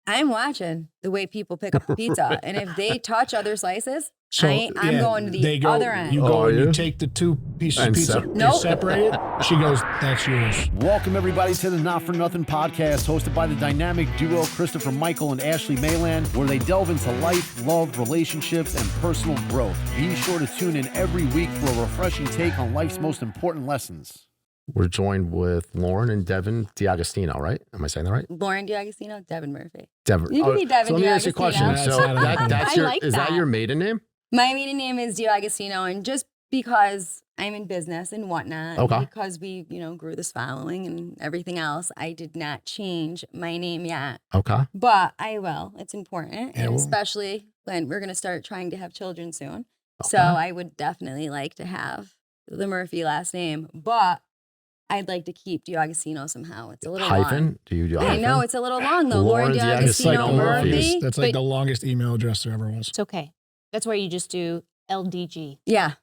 I'm watching the way people pick up the pizza. And if they touch other slices, So, I'm going to the other end. You go and you you take the 2 pieces of And pizza, Nope. you separate it. She goes, that's yours. Welcome, everybody, to the Not For Nothing podcast, hosted by the dynamic duo Christopher Michael and Ashley Maland, where they delve into life, love, relationships, and personal growth. Be sure to tune in every week for a refreshing take on life's most important lessons. We're joined with Lauryn and Devin D'Agostino, right? Am I saying that right? Lauryn D'Agostino Devin Murphy. Devin. You can be Devin so let me ask you a question. D'Agostino. So that's I your like is that that. your maiden name? My maiden name is D'Agostino, and just because I'm in business and whatnot, Okay. because we, grew this following and everything else, I did not change my name yet. Okay. But I will. It's important, Yeah, and well- especially when we're going to start trying to have children soon. So Okay. I would definitely like to have the Murphy last name, but I'd like to keep D'Agostino somehow. It's a little Hyphen? long. Do you do I hyphen? know it's a little long though. Lauryn Lauryn D'Agostino D'Agostino Murphy. Murphy. That's like But- the longest email address there ever was. It's okay. That's where you just do LDG. Yeah,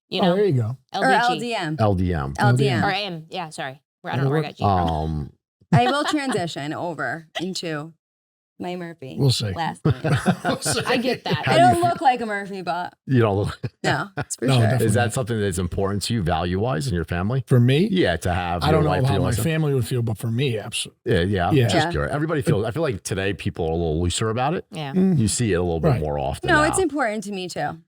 You Oh, know, there you go. or LDG. LDM. LDM. LDM. Or AM. Yeah, sorry. I don't know where I got G from. I will transition over into my Murphy. We'll see. Last name. I get that. I don't look like a Murphy, but You don't look. no, it's for No, sure. definitely. Is that something that's important to you, value-wise, in your family? For me, Yeah, to have. I don't your know wife how feel my like that. family would feel, but for me, absolutely. Yeah. Yeah. Just Yeah. curious. Everybody feels. I feel like today people are a little looser about it. Yeah. You see it a little bit Right. more often. No, now. it's important to me too.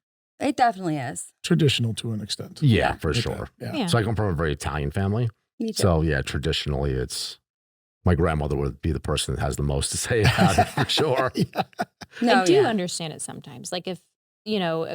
It definitely is. Traditional to an extent. Yeah, for Like sure. that. Yeah. Yeah. So I come from a very Italian family. Me too. So yeah, traditionally it's my grandmother would be the person that has the most to say about it for sure. no, I do yeah. understand it sometimes. Like if,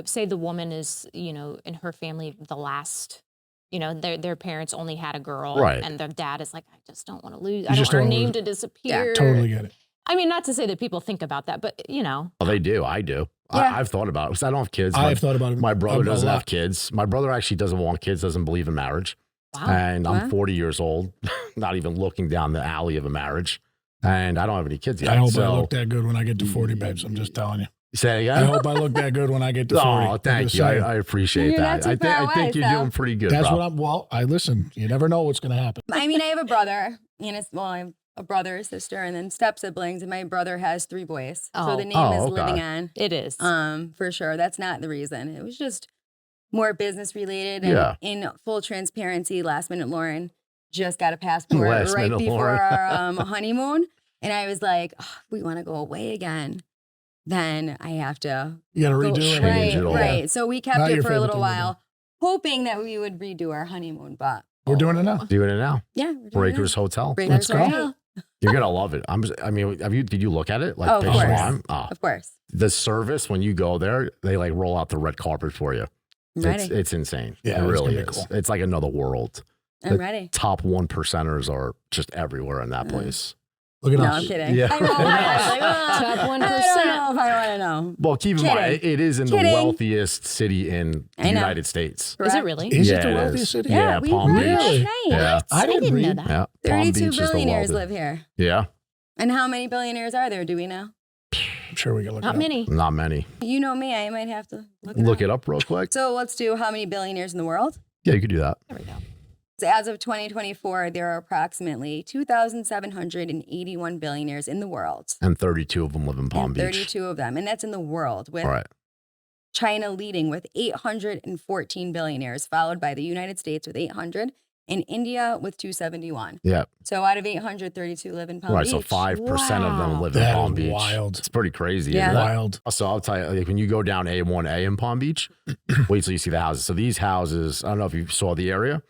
say the woman is, in her family, the last, their parents only had a girl. Right. And their dad is like, I just don't want to lose. You I don't just want our don't name lose- to disappear. Totally get it. I mean, not to say that people think about that, but, Well, they do. I do. Yeah. I've thought about it because I don't have kids. I've thought about it. My brother a doesn't lot. have kids. My brother actually doesn't want kids, doesn't believe in marriage. wow. And Wow. I'm 40 years old, not even looking down the alley of a marriage. And I don't have any kids yet. I hope I so, look that good when I get to 40, babes. I'm just telling you. say it I again? hope I look that good when I get to 40. Oh, I'm thank just you. saying. I appreciate You're that. not too I far think away, you're so. doing pretty good, That's bro. what I listen. You never know what's going to happen. I mean, I have a brother, I have a brother, a sister, and then step siblings, and my brother has 3 boys. So Oh. the name Oh, is okay. living on. It is. For sure. That's not the reason. It was just more business related. And Yeah. in full transparency, last minute Lauryn just got a passport Last right minute before Lauryn. our honeymoon. And I was like, oh, if we want to go away again, then I have to You got to go. redo Change it. it all. Right. So we kept Not it your for a favorite little thing to do. while, hoping that we would redo our honeymoon. But We're doing it now. Doing it now. yeah, we're doing it Breakers now. Hotel. Breakers Let's go. Hotel. You're gonna love it. Did you look at it? Like Oh, of pictures course. on? Oh. Of course. The service when you go there, they like roll out the red carpet for you. I'm ready. It's insane. Yeah, it it's really gonna be is. cool. It's like another world. I'm ready. Top 1%ers are just everywhere in that place. Look at No, us. I'm kidding. Yeah. I rolled my eyes like, Top I 1%. don't know if I want to know. Well, keep in mind, Kidding. it is in the Kidding. wealthiest city in the I know. United States. Is Correct? it really? Is it the it wealthiest is. city? Yeah, we Palm read Beach. last Really? night. Yeah. I didn't know read. that. Yeah, Palm 32 Beach is the billionaires wealthiest. live here. Yeah, And how many billionaires are there? Do we know? I'm sure we can look Not it up. many. not many. You know me. I might have to look Look up. it up real quick. So let's do how many billionaires in the world. Yeah, you could do that. There we go. So as of 2024, there are approximately 2,781 billionaires in the world. And 32 of them live in Palm and Beach. 32 of them. And that's in the world, with All right. China leading with 814 billionaires, followed by the United States with 800 and India with 271. Yeah. So out of 832 live in Palm Right. Beach. So 5% of them Wow. live in That Palm is Beach. wild. It's pretty crazy. Yeah. Isn't it? Wild. So I'll tell you, like, when you go down A1A in Palm Beach, wait till you see the houses. So these houses, I don't know if you saw the area.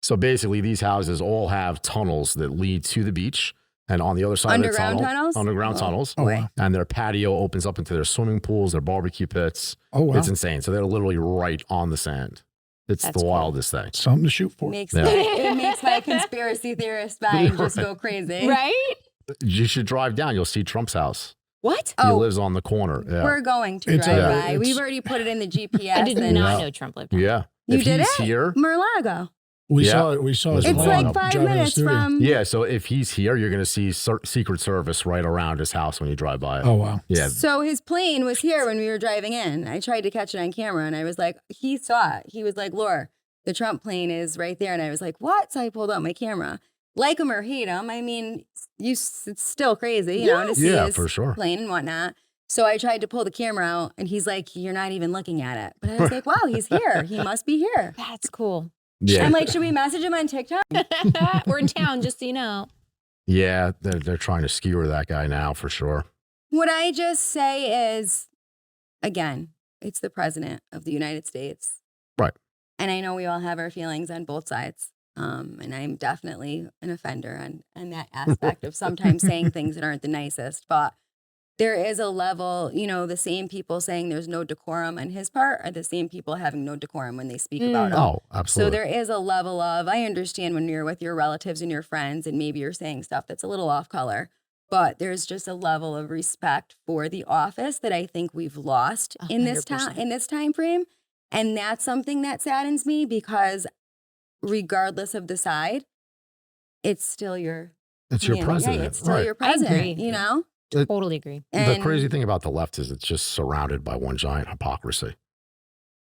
So basically, these houses all have tunnels that lead to the beach. And on the other side Underground of the tunnel, tunnels? underground Oh. tunnels. Oh, wow. And their patio opens up into their swimming pools, their barbecue pits. Oh, wow. It's insane. So they're literally right on the sand. It's That's the cool. wildest thing. Something to shoot for. It makes my conspiracy theorist mind just go crazy. Right? You should drive down. You'll see Trump's house. What? He Oh, lives on the corner. Yeah. we're going to It's drive a- by. it's- We've already put it in the GPS. I did and not Yeah. know Trump lived there. Yeah. You if did he's it? here, Mar-a-Lago. We Yeah. saw it. We saw it. It's Wow. like 5 Driving to the minutes studio. from. yeah. So if he's here, you're going to see Secret Service right around his house when you drive by. Oh, wow. Yeah. So his plane was here when we were driving in. I tried to catch it on camera, and I was like, he saw it. He was like, Laur, the Trump plane is right there. And I was like, what? So I pulled out my camera. like him or hate him. I mean, it's still crazy, you know, to see Yeah, his for sure. plane and whatnot. So I tried to pull the camera out, and he's like, "You're not even looking at it." But I was like, "Wow, he's here. He must be here." That's cool. Yeah. I'm like, "Should we message him on TikTok?" We're in town, just so you know. Yeah, they're trying to skewer that guy now for sure. What I just say is, again, it's the president of the United States. Right. And I know we all have our feelings on both sides. And I'm definitely an offender on that aspect of sometimes saying things that aren't the nicest. But there is a level, you know, the same people saying there's no decorum on his part are the same people having no decorum when they speak about him. Oh, So absolutely. there is a level of, I understand when you're with your relatives and your friends and maybe you're saying stuff that's a little off color, but there's just a level of respect for the office that I think we've lost in this 100%. time frame. And that's something that saddens me because regardless of the side, it's still your It's your president. Yeah, it's still right. your I agree. president, you know? Totally agree. The And crazy thing about the left is it's just surrounded by one giant hypocrisy.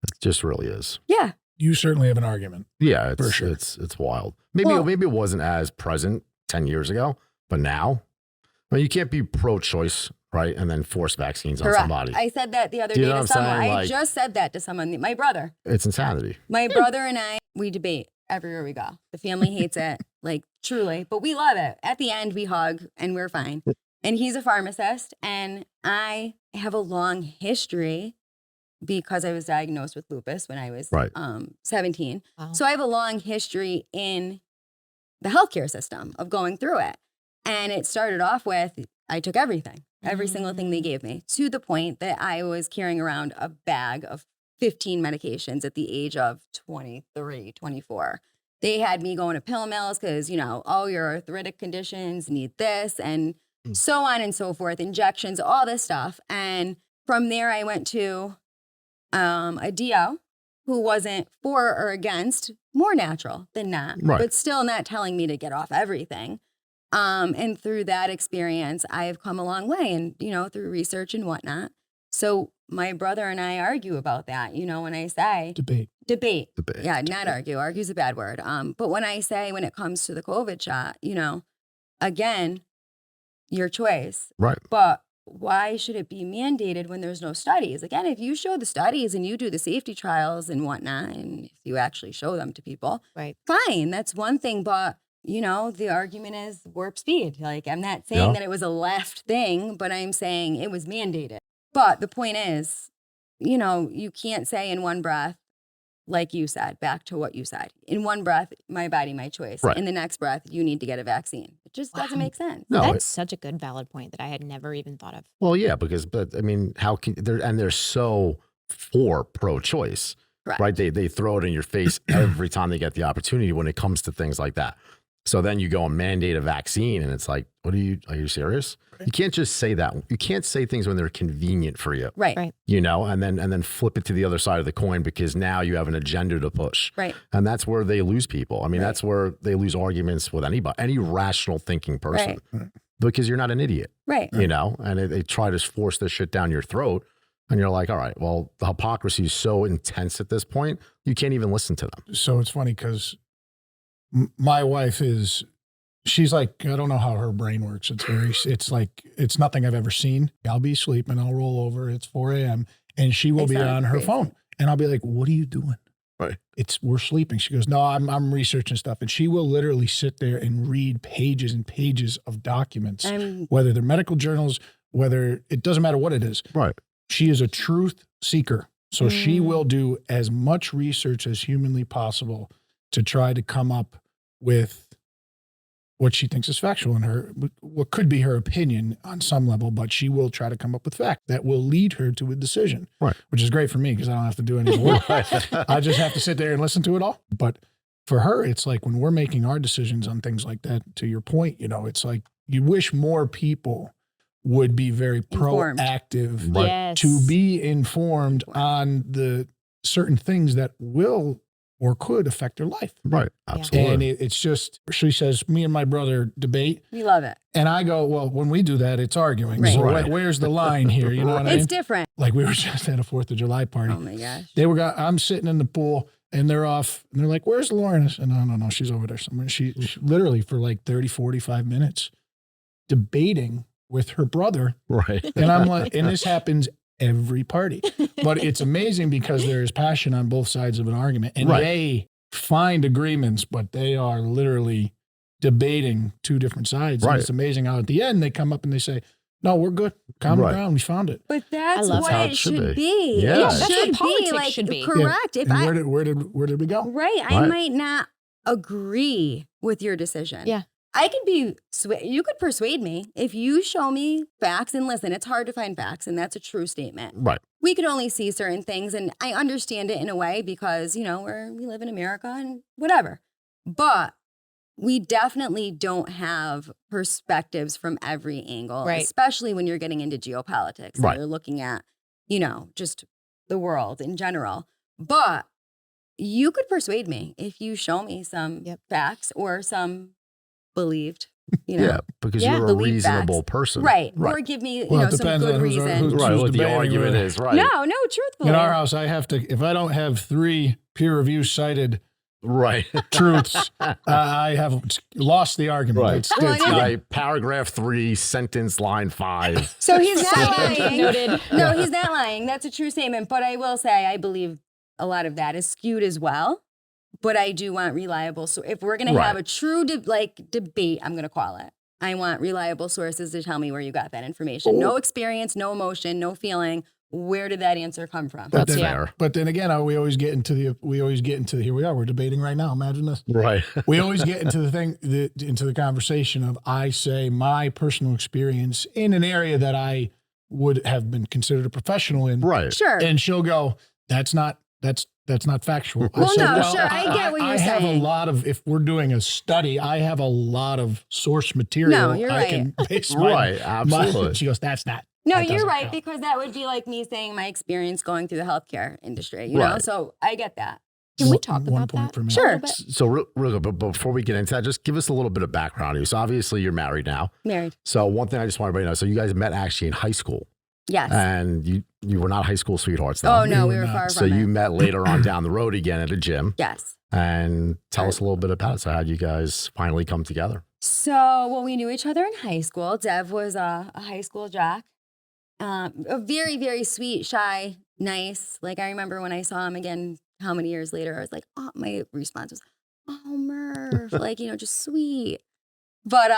It just really is. yeah, You certainly have an argument. Yeah, it's For sure. it's wild. Maybe Well- maybe it wasn't as present 10 years ago, but now, I mean, you can't be pro-choice, right, and then force vaccines on correct. somebody. I said that the other Do you day know to what I'm someone. saying? I Like- just said that to someone, my brother. It's insanity. My brother and I, we debate everywhere we go. The family hates it, like truly, but we love it. At the end, we hug and we're fine. And he's a pharmacist, and I have a long history because I was diagnosed with lupus when I was Right. 17. Wow. So I have a long history in the healthcare system of going through it. And it started off with I took everything, every single thing they gave me, to the point that I was carrying around a bag of 15 medications at the age of 23, 24. They had me going to pill mills because, you know, oh, your arthritic conditions need this and so on and so forth, injections, all this stuff. And from there, I went to a DO who wasn't for or against, more natural than not, Right. but still not telling me to get off everything. And through that experience, I have come a long way and, you know, through research and whatnot. So my brother and I argue about that, you know, when I say Debate. debate. Debate. Yeah, not argue. Argue's a bad word. But when I say when it comes to the COVID shot, you know, again, your choice. Right. But why should it be mandated when there's no studies? Again, if you show the studies and you do the safety trials and whatnot, and if you actually show them to people, Right. fine, that's one thing. But, you know, the argument is warp speed. Like, I'm not saying Yeah. that it was a left thing, but I'm saying it was mandated. But the point is, you know, you can't say in one breath, like you said, back to what you said. In one breath, my body, my choice. Right. In the next breath, you need to get a vaccine. It just doesn't Wow. make sense. No, That's such a good valid point that I had never even thought of. Well, yeah, but I mean, how can they're so for pro-choice, Correct. right? They throw it in your face every time they get the opportunity when it comes to things like that. So then you go and mandate a vaccine, and it's like, are you serious? You can't just say that. You can't say things when they're convenient for you, Right. Right. you know, and then flip it to the other side of the coin because now you have an agenda to push. Right. And that's where they lose people. I mean, Right. that's where they lose arguments with anybody, any rational thinking person, because you're not an idiot, Right. you know, and they try to force this shit down your throat. And you're like, all right, well, the hypocrisy is so intense at this point, you can't even listen to them. So it's funny because my wife she's like, I don't know how her brain works. It's like, it's nothing I've ever seen. I'll be sleeping, I'll roll over, it's 4 a.m. and she will They be sound on her crazy. phone. And I'll be like, what are you doing? Right. We're sleeping. She goes, no, I'm researching stuff. And she will literally sit there and read pages and pages of documents, I'm whether they're medical journals, whether it doesn't matter what it is. Right. She is a truth seeker. So she Mm. will do as much research as humanly possible to try to come up with what she thinks is factual in her, what could be her opinion on some level, but she will try to come up with fact that will lead her to a decision, Right. which is great for me because I don't have to do any work. I just have to sit there and listen to it all. But for her, it's like when we're making our decisions on things like that, to your point, you know, it's like you wish more people would be very Informed. proactive Right. Yes. to be informed on the certain things that will or could affect their life. Right. Yeah. Absolutely. And it's just, she says, me and my brother debate. we love it. And I go, well, when we do that, it's arguing. Right. So Right. where's the line here? You know what I mean? It's different. Like we were just at a 4th of July party. Oh my gosh. I'm sitting in the pool and they're off. And they're like, where's Lauren? I said, no, she's over there somewhere. She literally for like 30, 45 minutes debating with her brother. Right. And I'm like, and this happens every party. But it's amazing because there's passion on both sides of an argument. And they find agreements, but they are literally debating two different sides. Right. And it's amazing how at the end they come up and they say, no, we're good. Common ground. We found it. But that's love what how it it should should be. Yeah. It That's what should be politics like should be. correct. If And where did we go? Right. I might not agree with your decision. Yeah. I can be, you could persuade me if you show me facts. And listen, it's hard to find facts, and that's a true statement. Right. We could only see certain things, and I understand it in a way because, you know, we live in America and whatever. But we definitely don't have perspectives from every angle, Right. especially when you're getting into geopolitics. Right. And you're looking at, you know, just the world in general. But you could persuade me if you show me some facts or some believed, you know. Yeah, because you're a believe reasonable facts. person. Right. Or give me, you Well, know, it some depends good on who's- reason. who's- Right, what the debating argument or- is, right. No, truthfully. In our house, I have to, if I don't have 3 peer review cited Right. truths, I have lost the argument. Right. It's Well, not- Right. Paragraph 3, sentence line 5. So he's not lying. Noted. No, he's not lying. That's a true statement. But I will say, I believe a lot of that is skewed as well. But I do want reliable. So if we're going to have a true debate, I'm going to call it. I want reliable sources to tell me where you got that information. No experience, no emotion, no feeling. Where did that answer come from? That's then, fair. But then again, we always get into here we are, we're debating right now. Imagine this. Right. We always get into into the conversation of, I say my personal experience in an area that I would have been considered a professional in. Right. Sure. And she'll go, that's not factual. I Well, said, no, sure, I get what you're I have a saying. lot of, if we're doing a study, I have a lot of source material. No, you're I right. can base my, Right, absolutely. she goes, that's not. No, that you're doesn't right, count." because that would be like me saying my experience going through the healthcare industry, you know? Right. So I get that. Can we One- talk one about point that? for me. Sure. a little bit? So real quick, but before we get into that, just give us a little bit of background on you. So obviously you're married now. Married. So one thing I just want everybody to know, so you guys met actually in high school. Yes. And you were not high school sweethearts Oh, though. no, we we were were not. far So from you it. met later on down the road again at a gym. Yes. And tell us a little bit about it. So how'd you guys finally come together? So, well, we knew each other in high school. Dev was a high school jock. A very, very sweet, shy, nice. Like, I remember when I saw him again, how many years later, I was like, oh, my response was, oh, Murph, like, you know, just sweet. But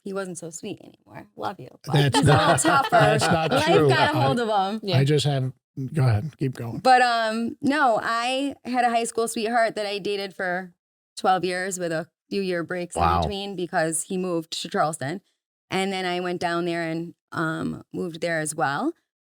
he wasn't so sweet anymore. Love you. But That's he's a little not- tougher. that's not Life true. got a hold of him. Yeah. I just have, go ahead, keep going. But no, I had a high school sweetheart that I dated for 12 years with a few year breaks Wow. in between because he moved to Charleston. And then I went down there and moved there as well.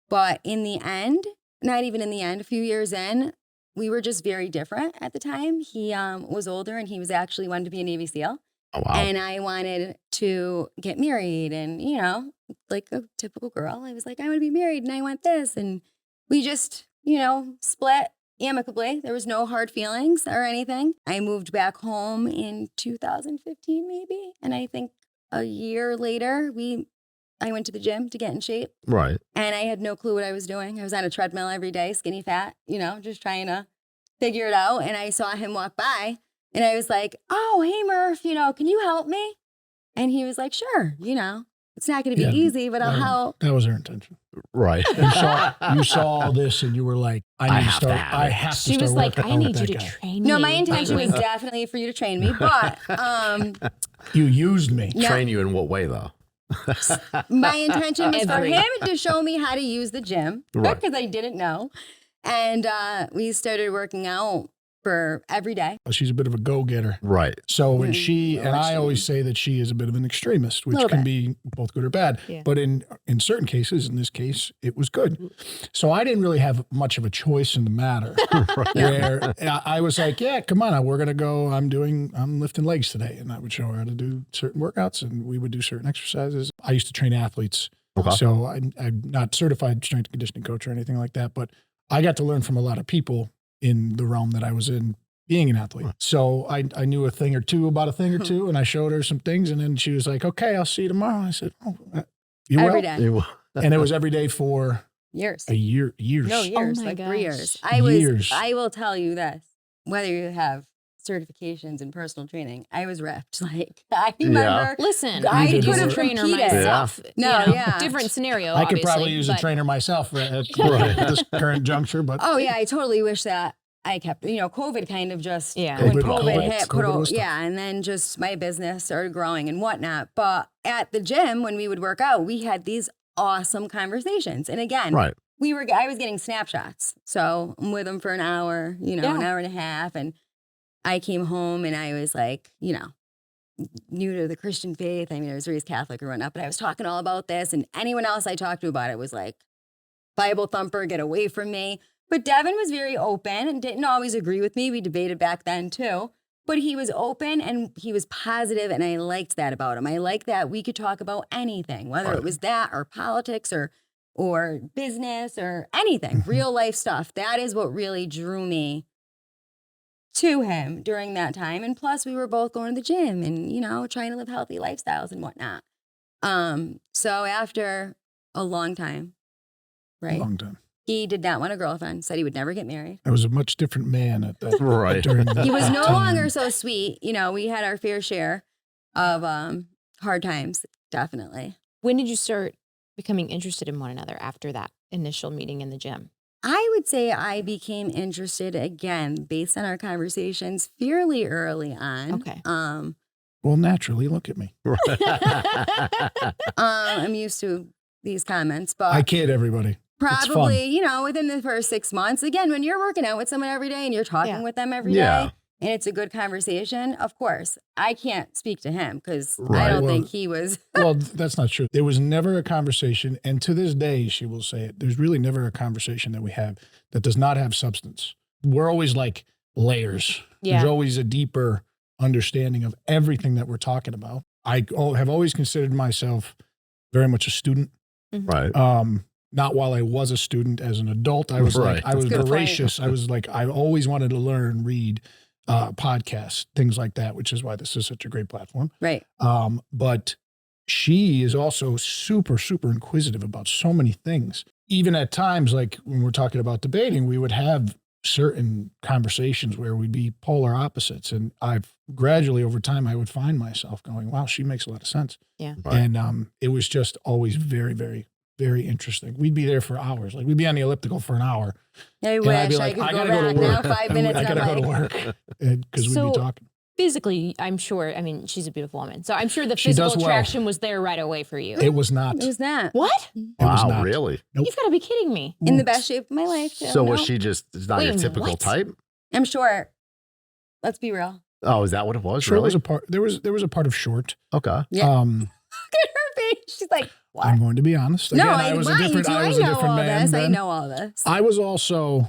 But in the end, not even in the end, a few years in, we were just very different at the time. He was older and he was actually wanted to be a Navy SEAL. Oh, wow. And I wanted to get married and, you know, like a typical girl, I was like, I want to be married and I want this. And we just, you know, split amicably. There was no hard feelings or anything. I moved back home in 2015 maybe. And I think a year later, I went to the gym to get in shape. Right. And I had no clue what I was doing. I was on a treadmill every day, skinny fat, you know, just trying to figure it out. And I saw him walk by and I was like, oh, hey, Murph, you know, can you help me? And he was like, sure, you know, it's not going to be Yeah, easy, but I'll help. That was her intention. Right. You saw all this and you were like, I need to have to start. have I it. have to She start was like, working I out need with you that to guy. train me. No, my intention was definitely for you to train me, but You used me. no, Train you in what way though? my intention was for Every- him to show me how to use the gym Right. because I didn't know. And we started working out for every day. She's a bit of a go-getter. Right. So when Mm, she, and I always say that she is a bit of an extremist, which Little can bit. be both good or bad. Yeah. But in certain cases, in this case, it was good. So I didn't really have much of a choice in the matter. Where I was like, yeah, come on, we're gonna go. I'm lifting legs today, and I would show her how to do certain workouts, and we would do certain exercises. I used to train athletes, Okay. so I'm not certified strength and conditioning coach or anything like that, but I got to learn from a lot of people in the realm that I was in, being an athlete. So I knew a thing or two about a thing or two, and I showed her some things, and then she was like, okay, I'll see you tomorrow. I said, oh, you Every will? day. And it was every day for Years. years. No, years, my like 3 gosh. years. Years. I will tell you this. whether you have certifications in personal training, I was ripped. Like, I remember. Listen, I I could use a could've trainer competed. myself. No, you know, yeah. different scenario. I could obviously, probably use a but- trainer myself at this current juncture, but Oh yeah, I totally wish that I kept. You know, COVID kind of just Yeah. when COVID COVID hit. hit, COVID was tough. and then just my business started growing and whatnot. But at the gym, when we would work out, we had these awesome conversations. And again, Right. I was getting snapshots. So I'm with them for an hour, an hour and a half. And I came home and I was like, new to the Christian faith. I mean, I was raised Catholic or whatnot, but I was talking all about this. And anyone else I talked to about it was like, Bible thumper, get away from me. But Devin was very open and didn't always agree with me. We debated back then too. But he was open and he was positive, and I liked that about him. I liked that we could talk about anything, whether it was that or politics or business or anything, real life stuff. That is what really drew me to him during that time. And plus, we were both going to the gym and, trying to live healthy lifestyles and whatnot. So after a long time, right? long time. He did not want a girlfriend, said he would never get married. I was a much different man at that. Right. During that He was no time. longer so sweet. We had our fair share of hard times, definitely. When did you start becoming interested in one another after that initial meeting in the gym? I would say I became interested again based on our conversations fairly early on. Okay. Well, naturally, look at me. I'm used to these comments, but I kid everybody. It's probably, within the first 6 months, again, when you're working out with someone every day and you're talking Yeah. with them every day, Yeah. and it's a good conversation, of course, I can't speak to him because I Right. don't Well, think he was. Well, that's not true. There was never a conversation, and to this day, she will say it. There's really never a conversation that we have that does not have substance. We're always like layers. Yeah. There's always a deeper understanding of everything that we're talking about. I have always considered myself very much a student. Right. Not while I was a student. As an adult, I was Right. I was That's a good point. voracious. I was like, I always wanted to learn, read, podcasts, things like that, which is why this is such a great platform. Right. But she is also super, super inquisitive about so many things. Even at times, like when we're talking about debating, we would have certain conversations where we'd be polar opposites. And I've gradually over time, I would find myself going, wow, she makes a lot of sense. Yeah. Right. And it was just always very, very, very interesting. We'd be there for hours. Like we'd be on the elliptical for an hour. I And I'd be wish I like, could I go gotta go back to now. work. 5 minutes. I and gotta I'm go to like, work because we'd So- be talking. Physically, I'm sure, she's a beautiful woman. So I'm sure the She physical does well. attraction was there right away for you. It was not. It was that. What? It was Wow, not. really? Nope. You've got to be kidding me. In the best shape of my life. Too. So was No. she just not your Wait, typical what? type? I'm short. Let's be real. Oh, is that what it was? Short really? was a part. There was a part of short. Okay. Yeah. Um, Look at her face. She's like, what? I'm going to be honest. Again, no, I was why? a different. You do. I was a know different all man this. I then. know all this. I was also.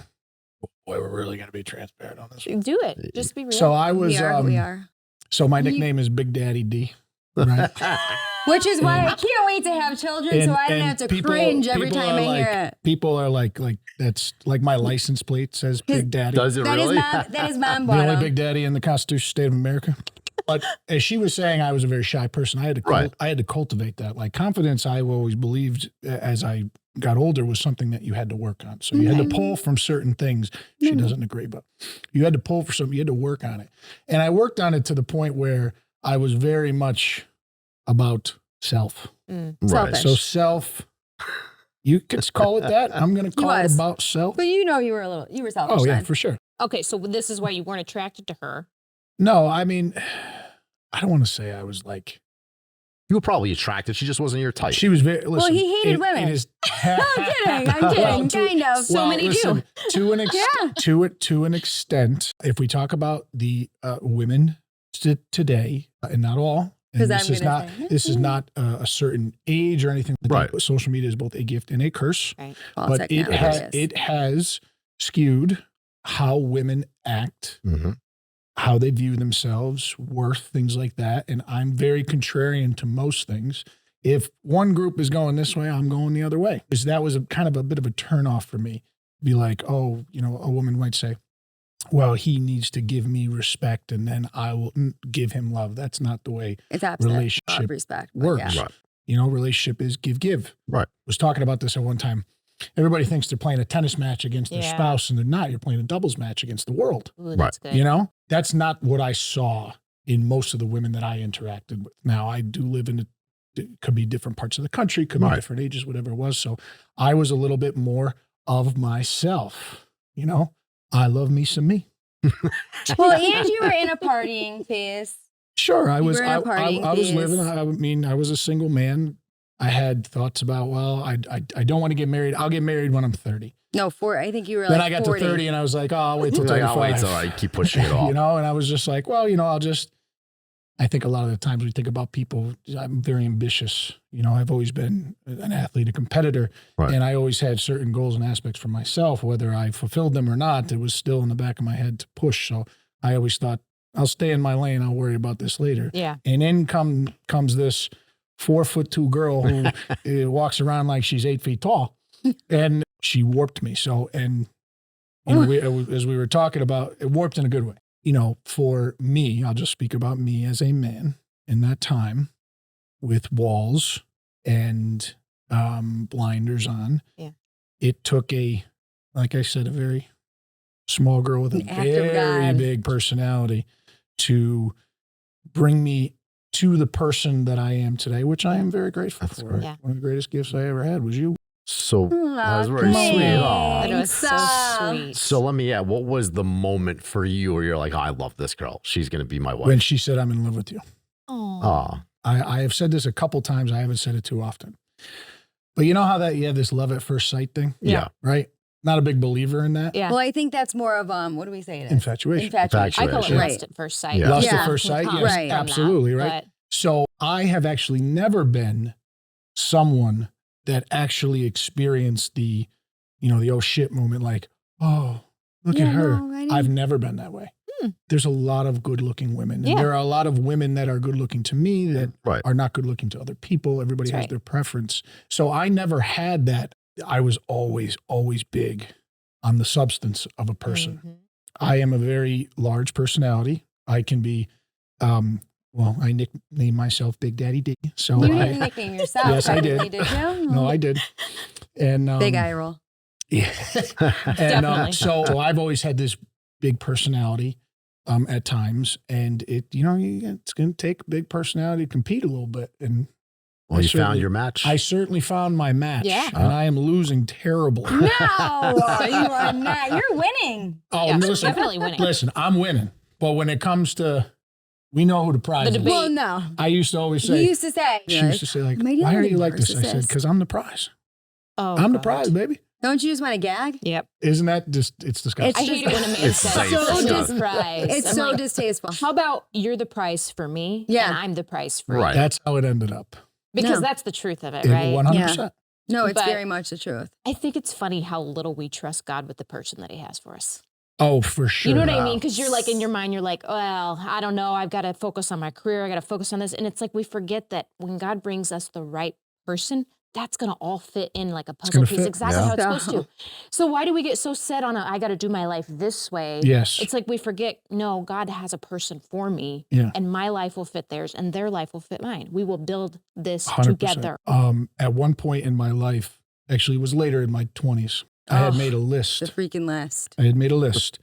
Boy, we're really going to be transparent on this one. Do it. Just be real. So I was. we are. So my nickname is Big Daddy D. Right. Which is why I can't wait to have children so I don't have to cringe every people time are I like, hear it. People are like that's like my license plate says Big Daddy. Does it That is really? mom The only bottom. Big Daddy in the Constitution State of America. But as she was saying, I was a very shy person. I had to Right. I had to cultivate that. Like confidence, I always believed as I got older was something that you had to work on. So you had to pull from certain things. She doesn't agree, but you had to pull for something. You had to work on it. And I worked on it to the point where I was very much about self. Right. Selfish. So self, you could call it that. I'm going to call it was. about self. But you were selfish. Oh yeah, then. for sure. Okay, so this is why you weren't attracted to her. No, I mean, I don't want to say I was like, You were probably attracted. She just wasn't your type. she was very, listen. he hated it- women. It is, I'm kidding. I'm kidding. Kind of. So many do. To an to an extent, if we talk about the women today, and not all, and 'Cause I'm this is gonna not say, this is not a certain age or anything. like that, Right. but social media is both a gift and a curse. Right. False But technology. it has skewed how women act, hmm how they view themselves, worth, things like that. And I'm very contrarian to most things. If one group is going this way, I'm going the other way. Because that was kind of a bit of a turnoff for me. Be like, oh, a woman might say, well, he needs to give me respect and then I will give him love. That's not the way It's opposite. relationship Respect. but works. Yeah. Right. Relationship is give. Right. Was talking about this at one time. everybody thinks they're playing a tennis match against their Yeah. spouse, and they're not. You're playing a doubles match against the world. Ooh, that's good. You know, that's not what I saw in most of the women that I interacted with. Now, I do live in it could be different parts of the country, could be Right. different ages, whatever it was. So I was a little bit more of myself. You know, I love me some me. Well, and you were in a partying phase. Sure, I You was. were in a partying I was phase. living. I mean, I was a single man. I had thoughts about, well, I don't want to get married. I'll get married when I'm 30. No, I think you were Then like I got 40. to 30, and I was like, oh, I'll wait till Like, 35. oh, wait till I keep pushing it off. You know, and I was just like, well, you know, I think a lot of the times we think about people, I'm very ambitious. You know, I've always been an athlete, a competitor, Right. and I always had certain goals and aspects for myself. Whether I fulfilled them or not, it was still in the back of my head to push. So I always thought, I'll stay in my lane. I'll worry about this later. Yeah. And in comes this 4'2" girl who walks around like she's 8 feet tall, and she warped me. So, and you know, as we were talking about, it warped in a good way. You know, for me, I'll just speak about me as a man in that time with walls and blinders on. Yeah. It took like I said, a very small girl with a An act of very God. big personality to bring me to the person that I am today, which I am very grateful That's for. great. Yeah. One of the greatest gifts I ever had was you. So that was very Aw, sweet. Aw. That was so thanks. sweet. So let me add, what was the moment for you where you're like, I love this girl. She's going to be my wife. When she said, I'm in love with you. Aw. I have said this a couple times. I haven't said it too often. But you know how that you have this love at first sight thing, Yeah. right? Not a big believer in that. Yeah. Well, I think that's more of what do we say it is? Infatuation. Infatuation. I call it Right. lust at first sight. Yeah. Lust Yeah. at first sight. Comes Yes, Right. from absolutely. that, Right. So I have actually never been someone that actually experienced the oh shit moment. Like, oh, look Yeah, at her. no, I didn't- I've never been that way. There's a lot of good looking women. And Yeah. there are a lot of women that are good looking to me that Right. are not good looking to other people. Everybody That's has right. their preference. So I never had that. I was always big on the substance of a person. Mhm. I am a very large personality. I can be, I nicknamed myself Big Daddy D. So You I, didn't nickname yourself. Yes, I did. Did you? no, I did. And Big eye roll. yeah. And Definitely. so I've always had this big personality at times, and it's going to take a big personality to compete a little bit. And Well, I you certainly- found your match. I certainly found my match, Yeah. and I am losing terribly. No, you are not. You're winning. Oh, Yeah, no, listen, definitely winning. listen, I'm winning. But when it comes to, we know who the prize The is. debate. Well, no. I used to always He say, used to say. she used to say, like, "Am I the why are only you like this? I said, narcissist?" because I'm the prize. Oh, I'm the God. prize, baby. Don't you just want to gag? Yep. Isn't that just, it's disgusting. I hate it when a man It's says so I'm the dis- prize. It's I'm so like, distasteful. how about you're the prize for me Yeah. and I'm the prize for Right. you? That's how it ended up. Because No. that's the truth of it, It- right? 100%. No, it's But- very much the truth. I think it's funny how little we trust God with the person that he has for us. Oh, for sure. You know what I mean? Because you're like, in your mind, you're like, well, I don't know. I've got to focus on my career. I got to focus on this. And it's like we forget that when God brings us the right person, that's going to all fit in like a puzzle gonna piece, fit. exactly Yeah. how it's supposed So- to. So why do we get so set on I got to do my life this way? Yes. It's like we forget, no, God has a person for me, Yeah. and my life will fit theirs, and their life will fit mine. We will build this 100%. together. At one point in my life, actually it was later in my 20s, I had Oh, made a list. The freaking list. I had made a list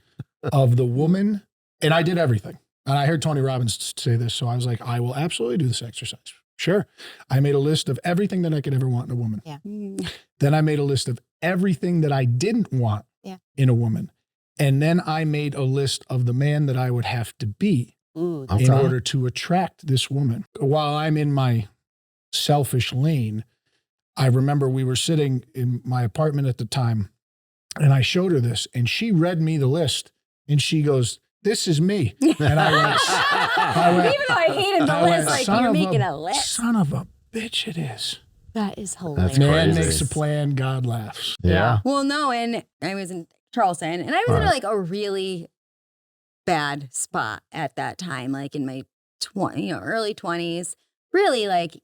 of the woman, and I did everything. And I heard Tony Robbins say this, so I was like, I will absolutely do this exercise. Sure. I made a list of everything that I could ever want in a woman. Mm. Then I made a list of everything that I didn't want Yeah. in a woman. And then I made a list of the man that I would have to be Ooh, Okay. in order to attract this woman. While I'm in my selfish lane, I remember we were sitting in my apartment at the time, and I showed her this, and she read me the list, and she goes, "This is me." And I went, Even though I hated the I went, list, like "Son you're of making a list. Son of a bitch, it is. that is hilarious. Man crazy. makes a plan, God laughs. Yeah. Well, no, and I was in Charleston, and I was in Right. like a really bad spot at that time, like in my early 20s, really like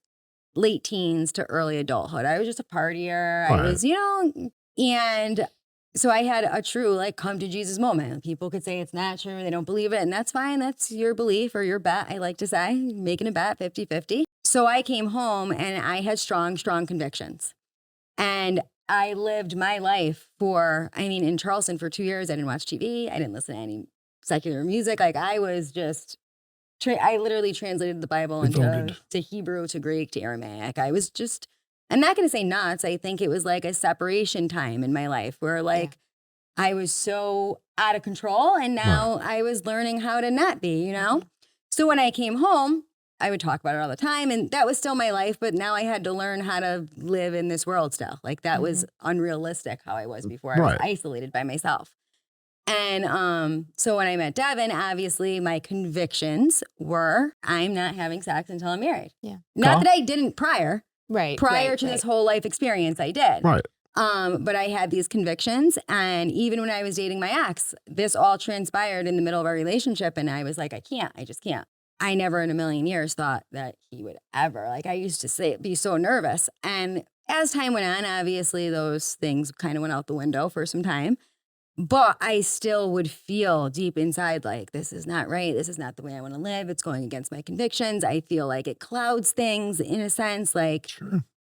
late teens to early adulthood. I was just a partier. Right. I was, and so I had a true like come to Jesus moment. People could say it's not true, they don't believe it, and that's fine. That's your belief or your bet. I like to say, making a bet 50-50. So I came home and I had strong convictions. And I lived my life in Charleston for 2 years, I didn't watch TV. I didn't listen to any secular music. Like I was just, I literally translated the Bible to Hebrew, to Greek, to Aramaic. I was just, I'm not going to say nuts. I think it was like a separation time in my life where like I was so out of control, and now I was learning how to not be, you know? So when I came home, I would talk about it all the time, and that was still my life, but now I had to learn how to live in this world still. Like that was unrealistic how I was before. I was isolated by myself. And so when I met Devin, obviously my convictions were, I'm not having sex until I'm married. Yeah. Not that I didn't prior. Prior to this whole life experience, I did. Right. But I had these convictions, and even when I was dating my ex, this all transpired in the middle of our relationship, and I was like, I just can't. I never in a million years thought that he would ever. Like I used to be so nervous. And as time went on, obviously those things kind of went out the window for some time. But I still would feel deep inside like, this is not right. This is not the way I want to live. It's going against my convictions. I feel like it clouds things in a sense, like,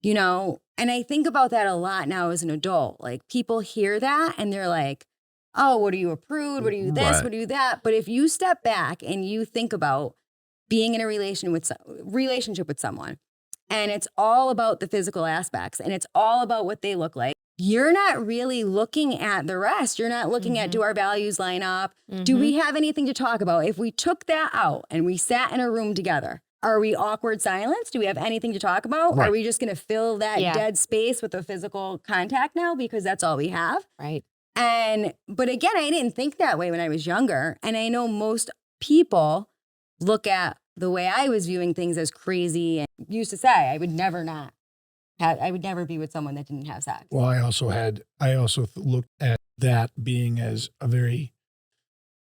you know, and I think about that a lot now as an adult. Like people hear that and they're like, oh, what are you, a prude? What are you this? What are you that? But if you step back and you think about being in a relationship with someone, and it's all about the physical aspects, and it's all about what they look like, you're not really looking at the rest. You're not looking at, do our values line up? Do we have anything to talk about? If we took that out and we sat in a room together, are we awkward silence? Do we have anything to talk about? Are we just going to fill that dead space with a physical contact now because that's all we have? Right. But again, I didn't think that way when I was younger. And I know most people look at the way I was viewing things as crazy and used to say I would never be with someone that didn't have sex. Well, I also looked at that being as a very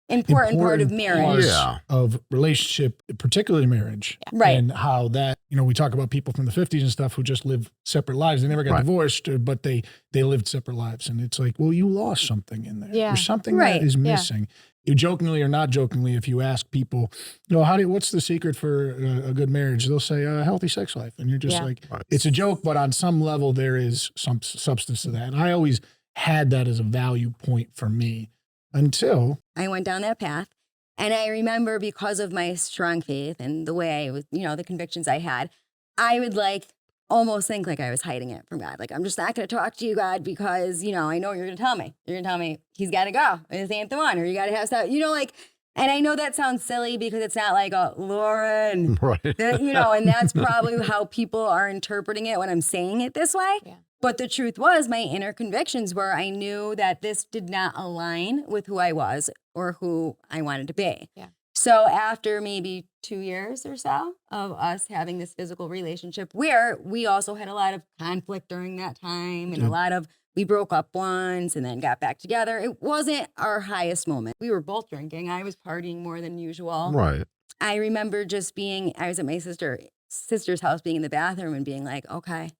important part of marriage. Of relationship, particularly marriage. Yeah. Right. And how that, you know, we talk about people from the 50s and stuff who just live separate lives. They never got divorced, but they lived separate lives. And it's like, well, you lost something in there. Yeah. There's something that is missing. You jokingly or not jokingly, if you ask people, you know, what's the secret for a good marriage? They'll say a healthy sex life. And you're just like, it's a joke, but on some level there is some substance to that. And I always had that as a value point for me until I went down that path. And I remember because of my strong faith and the way I was, you know, the convictions I had, I would like almost think like I was hiding it from God. Like, I'm just not going to talk to you, God, because, you know, I know you're going to tell me. You're going to tell me he's got to go. This ain't the one. Or you got to have stuff, you know, like, and I know that sounds silly because it's not like, oh, Lauren, you know, and that's probably how people are interpreting it when I'm saying it this way. Yeah. But the truth was my inner convictions were I knew that this did not align with who I was or who I wanted to be. Yeah. So after maybe 2 years or so of us having this physical relationship where we also had a lot of conflict during that time and we broke up once and then got back together. It wasn't our highest moment. We were both drinking. I was partying more than usual. Right. I remember I was at my sister's house being in the bathroom and being like, okay,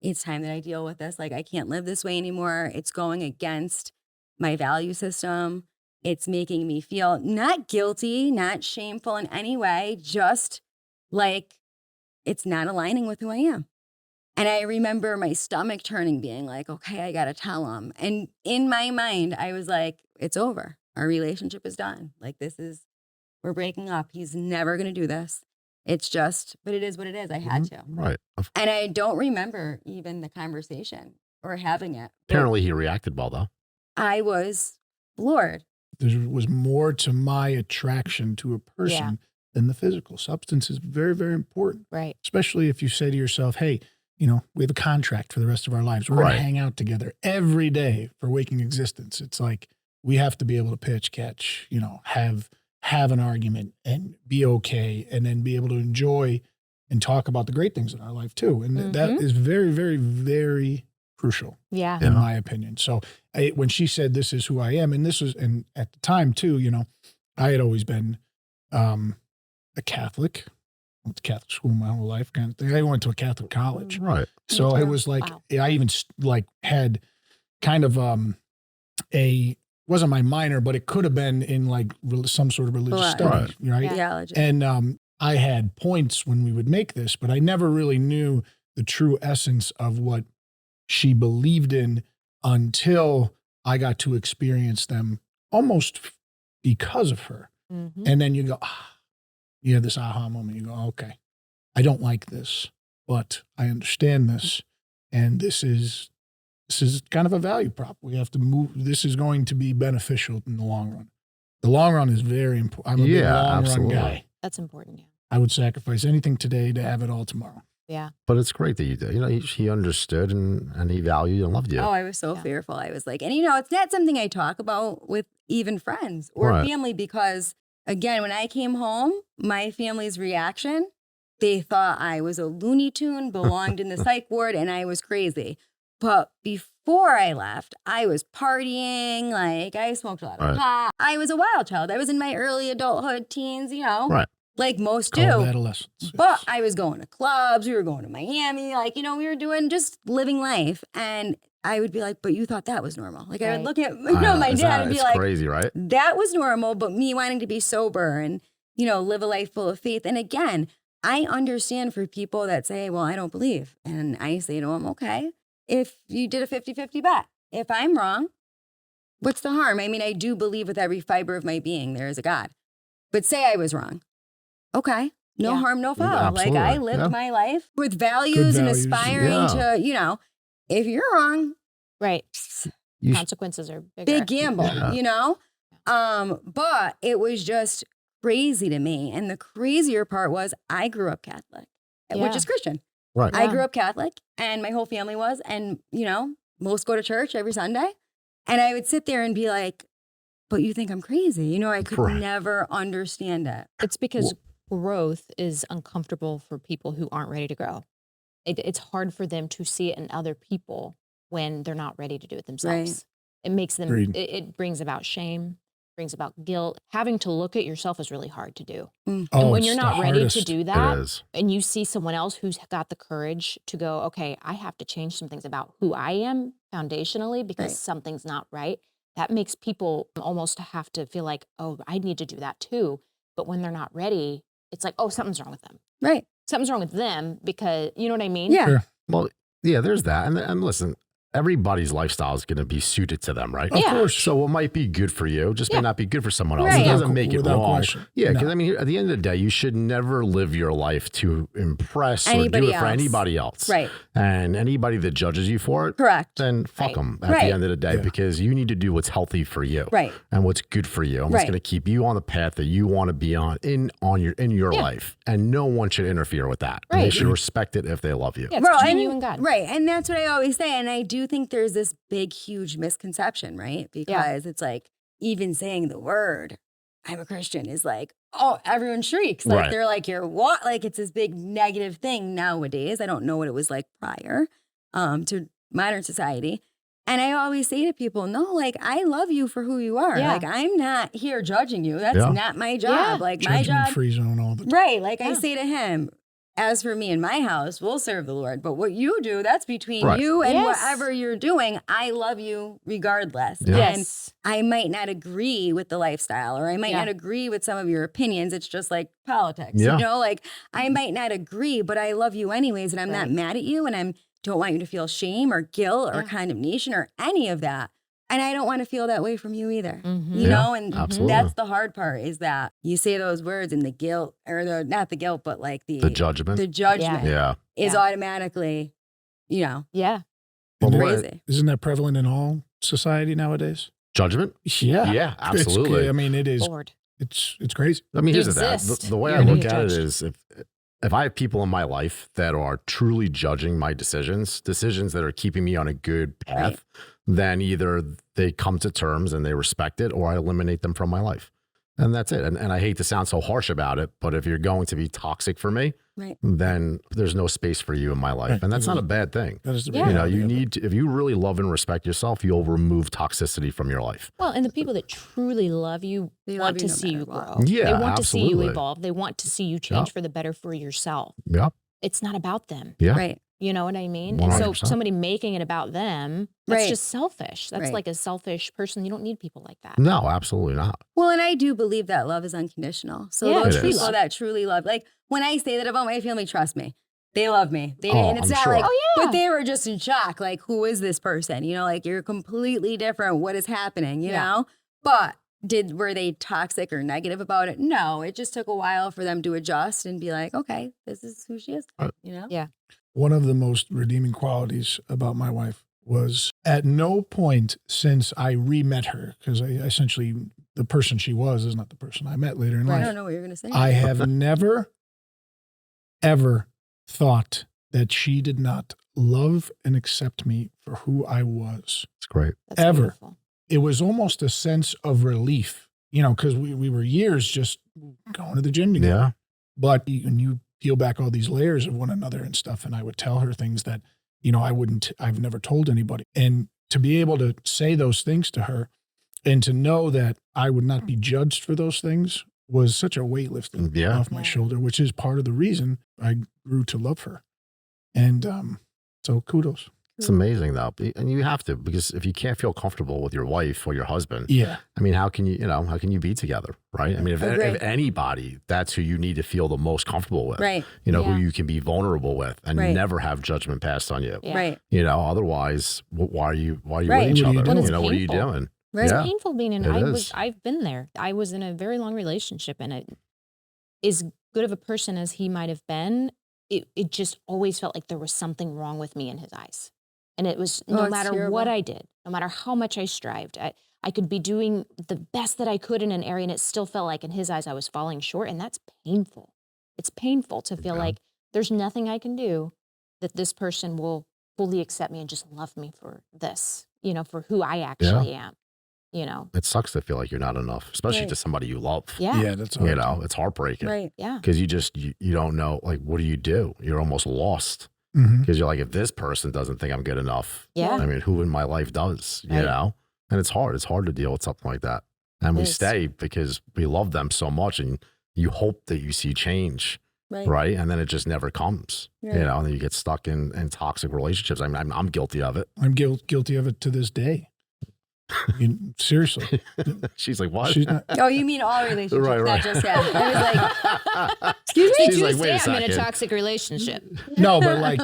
it's time that I deal with this. Like, I can't live this way anymore. It's going against my value system. It's making me feel not guilty, not shameful in any way, just like it's not aligning with who I am. And I remember my stomach turning, being like, okay, I got to tell him. And in my mind, I was like, it's over. Our relationship is done. Like, we're breaking up. He's never going to do this. It's just, but it is what it is. I had to. Right. And I don't remember even the conversation or having it. Apparently he reacted well, though. I was floored. There was more to my attraction to a person than the physical. Substance is very, very important. Right. Especially if you say to yourself, hey, you know, we have a contract for the rest of our lives. We're going to hang out together every day for waking existence. It's like we have to be able to pitch, catch, you know, have an argument and be okay, and then be able to enjoy and talk about the great things in our life too. And that is very, very, very crucial, in my opinion. So when she said, this is who I am, and and at the time too, you know, I had always been a Catholic. I went to Catholic school my whole life kind of thing. I went to a Catholic college. Right. So it was like, I even like had kind of wasn't my minor, but it could have been in like some sort of religious study, right? Theology. And I had points when we would make this, but I never really knew the true essence of what she believed in until I got to experience them almost because of her. Mhm. And then you go, you have this aha moment. You go, okay, I don't like this, but I understand this. And this is kind of a value prop. We have to move. This is going to be beneficial in the long run. The long run is very important. I'm a big long absolutely. run guy. That's important. Yeah. I would sacrifice anything today to have it all tomorrow. Yeah. But it's great that you did. He understood and he valued and loved you. Oh, I was so Yeah. fearful. I was like, and it's not something I talk about with even friends or Right. family because, again, when I came home, my family's reaction, they thought I was a Looney Tune, belonged in the psych ward, and I was crazy. But before I left, I was partying. Like, I smoked a lot of Right. pot. I was a wild child. I was in my early adulthood, teens, Right. like most Called do. adolescence. But I was going to clubs. We were going to Miami. Like, we were doing just living life. And I would be like, but you thought that was normal. Like, I would Right. look at I know, my it's dad not- and be it's like, crazy, right? that was normal. But me wanting to be sober and, live a life full of faith. And again, I understand for people that say, well, I don't believe. And I say to them, okay, if you did a 50-50 bet, if I'm wrong, what's the harm? I mean, I do believe with every fiber of my being there is a God. But say I was wrong. Okay. No Yeah. harm, no foul. Like, I Absolutely. lived Yeah. my life with values and values. aspiring Yeah. to, if you're wrong, Right. You sh- Consequences are bigger. big gamble, Yeah. But it was just crazy to me. And the crazier part was I grew up Catholic, which Yeah. is Christian. Right. I Yeah. grew up Catholic and my whole family was. And, most go to church every Sunday. And I would sit there and be like, but you think I'm crazy. I could Right. never understand it. It's because growth is uncomfortable for people who aren't ready to grow. It's hard for them to see it in other people when they're not ready to do it themselves. It makes them, Agreed. it brings about shame, brings about guilt. Having to look at yourself is really hard to do. Oh, And when it's you're the not ready to hardest. do It that, is. and you see someone else who's got the courage to go, okay, I have to change some things about who I am foundationally because Right. something's not right. That makes people almost have to feel like, oh, I need to do that too. But when they're not ready, it's like, oh, something's wrong with them. Right. Something's wrong with them because, you know what I mean? Yeah. Sure. Well, yeah, there's that. And listen, everybody's lifestyle is going to be suited to them, right? Of Yeah. course. So what might be good for you just may Yeah. not be good for someone else. Right. It doesn't Without- make it without wrong. question. Yeah, No. because at the end of the day, you should never live your life to impress or Anybody do it for else. anybody else. Right. And anybody that judges you for it, Correct. then fuck Right. them at Right. the end of the day Yeah. because you need to do what's healthy for you. Right. And what's good for you and what's Right. going to keep you on the path that you want to be on in your Yeah. life. And no one should interfere with that. And they Right. should respect it if they love you. Yeah, it's Well, between you and God. Right. And that's what I always say. And I do think there's this big, huge misconception, right? Because it's like even saying the word, I'm a Christian, is like, oh, everyone shrieks. Like Right. they're like, you're what? Like it's this big negative thing nowadays. I don't know what it was like prior to modern society. And I always say to people, no, like I love you for who you are. Yeah. Like I'm not here judging you. That's Yeah. not my job. Yeah. Like my Judgment job. free zone all the time. Right. Like I Yeah. say to him, as for me and my house, we'll serve the Lord. But what you do, that's between Right. you and Yes. whatever you're doing. I love you regardless. Yeah. And Yes. I might not agree with the lifestyle or I might Yeah. not agree with some of your opinions. It's just like politics. Yeah. Like I might not agree, but I love you anyways. And I'm not Right. mad at you. And I don't want you to feel shame or guilt or Yeah. condemnation or any of that. And I don't want to feel that way from you either. Mhm. You Yeah, know, and absolutely. that's the hard part is that you say those words and the guilt or not the guilt, but like The judgment. the judgment Yeah. is Yeah. automatically, Yeah. Well, Isn't the that- way- crazy. Isn't that prevalent in all society nowadays? Judgment? Yeah. Yeah, It's- absolutely. I mean, it is. Lord. It's crazy. I mean, You here's the thing. exist. The way You're I gonna look get at it judged. is if I have people in my life that are truly judging my decisions that are keeping me on a good path, then either they come to terms and they respect it or I eliminate them from my life. And that's it. And I hate to sound so harsh about it, but if you're going to be toxic for me, Right. then there's no space for you in my life. Right. And that's not a bad thing. That is the Yeah. You know, reality you of it. need to, if you really love and respect yourself, you'll remove toxicity from your life. Well, and the people that truly love you They want love to you no see you matter what. grow. Yeah, they want to see you absolutely. evolve. They want to see you change Yep. for the better for yourself. Yeah. It's not about them. Yeah. Right. You know what I mean? And so 100%. somebody making it about them, that's Right. just selfish. That's Right. like a selfish person. You don't need people like that. No, absolutely not. Well, and I do believe that love is unconditional. So Yeah, those it is. people that truly love, like when I say that about my family, trust me, They love me. And it's I'm not sure. like, Oh, yeah. but they were just in shock. Like, who is this person? You know, like you're completely different. What is happening? You know? But were they toxic or negative about it? No, it just took a while for them to adjust and be like, okay, this is who she is. You know? Yeah. One of the most redeeming qualities about my wife was at no point since I re-met her, because I essentially, the person she was is not the person I met later in I life. don't know what you're going to say. I have never, ever thought that she did not love and accept me for who I was. It's great. That's Ever. beautiful. It was almost a sense of relief, you know, because we were years just going to the gym together. Yeah. But when you peel back all these layers of one another and stuff, and I would tell her things that, you know, I've never told anybody. And to be able to say those things to her and to know that I would not be judged for those things was such a weight lifted off my shoulder, which is part of the reason I grew to love her. And so kudos. It's amazing though. And you have to, because if you can't feel comfortable with your wife or your husband, Yeah. I mean, how can you be together? Right. I mean, if anybody, that's who you need to feel the most comfortable with, Right. you know, who you can be vulnerable with and Right. never have judgment passed on you. Yeah. Right. You know, otherwise, why are you Right. with each What are you other? doing? You It's know, what are you painful. doing? Right. It's Yeah. painful being in. It is. I've been there. I was in a very long relationship, and as good of a person as he might have been, it just always felt like there was something wrong with me in his eyes. And it was no it's matter terrible. what I did, no matter how much I strived, I could be doing the best that I could in an area, and it still felt like in his eyes I was falling short, and that's painful. It's painful to feel like there's nothing I can do that this person will fully accept me and just love me for this, you know, for who I actually am, you know. It sucks to feel like you're not enough, especially Right. to somebody you love. Yeah. That's You hard. know, it's heartbreaking. Right. Yeah. Because you don't know, like, what do you do? You're almost lost. Mhm. Because you're like, if this person doesn't think I'm good enough, Yeah. I mean, who in my life does, you Right. know? And it's hard. It's hard to deal with something like that. And we is. stay because we love them so much, and you hope that you see change, Right. right? And then it just never comes, Right. you know, and then you get stuck in toxic relationships. I mean, I'm guilty of it. I'm guilty of it to this day. I mean, seriously. She's like, what? She's not, Oh, you mean all relationships, Right, not right. just him. I was like, excuse me? She's To like, this wait a day, I'm in a second. toxic relationship. no, but like,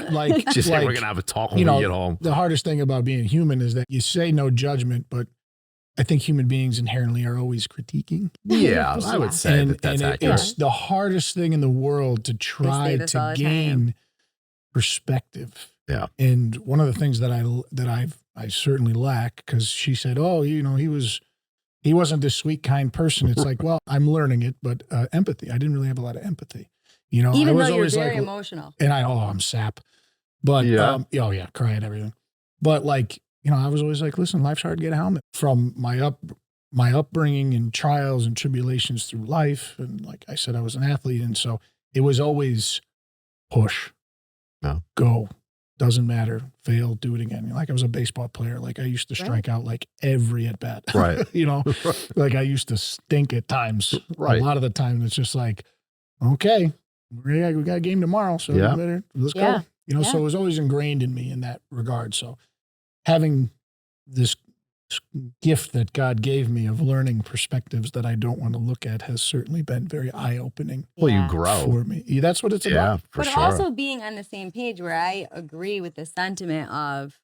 She's like, like, we're going to have a talk when you we know, get home. the hardest thing about being human is that you say no judgment, but I think human beings inherently are always critiquing. Yeah, I would say And, that that's and accurate. it's the hardest thing in the world to try this all to the time. gain perspective. Yeah. And one of the things that I certainly lack, because she said, oh, you know, he wasn't this sweet, kind person. It's like, well, I'm learning it, but empathy. I didn't really have a lot of empathy. You know, I Even was though you're always very like, emotional. and I'm sap. But Yeah. oh yeah, cry at everything. But like, you know, I was always like, listen, life's hard, get a helmet. From my upbringing and trials and tribulations through life. And like I said, I was an athlete. And so it was always push, go, doesn't matter, fail, do it again. Like I was a baseball player. Like I used to strike out like every at bat, Right. you know, like I used to stink at times. Right. A lot of the time it's just like, okay, we got a game tomorrow. So Yeah. let's Yeah. go. You know, so it was always ingrained in me in that regard. So having this gift that God gave me of learning perspectives that I don't want to look at has certainly been very eye-opening Well, you Yeah. grow. for me. Yeah, that's what it's Yeah, about. for But sure. also being on the same page where I agree with the sentiment of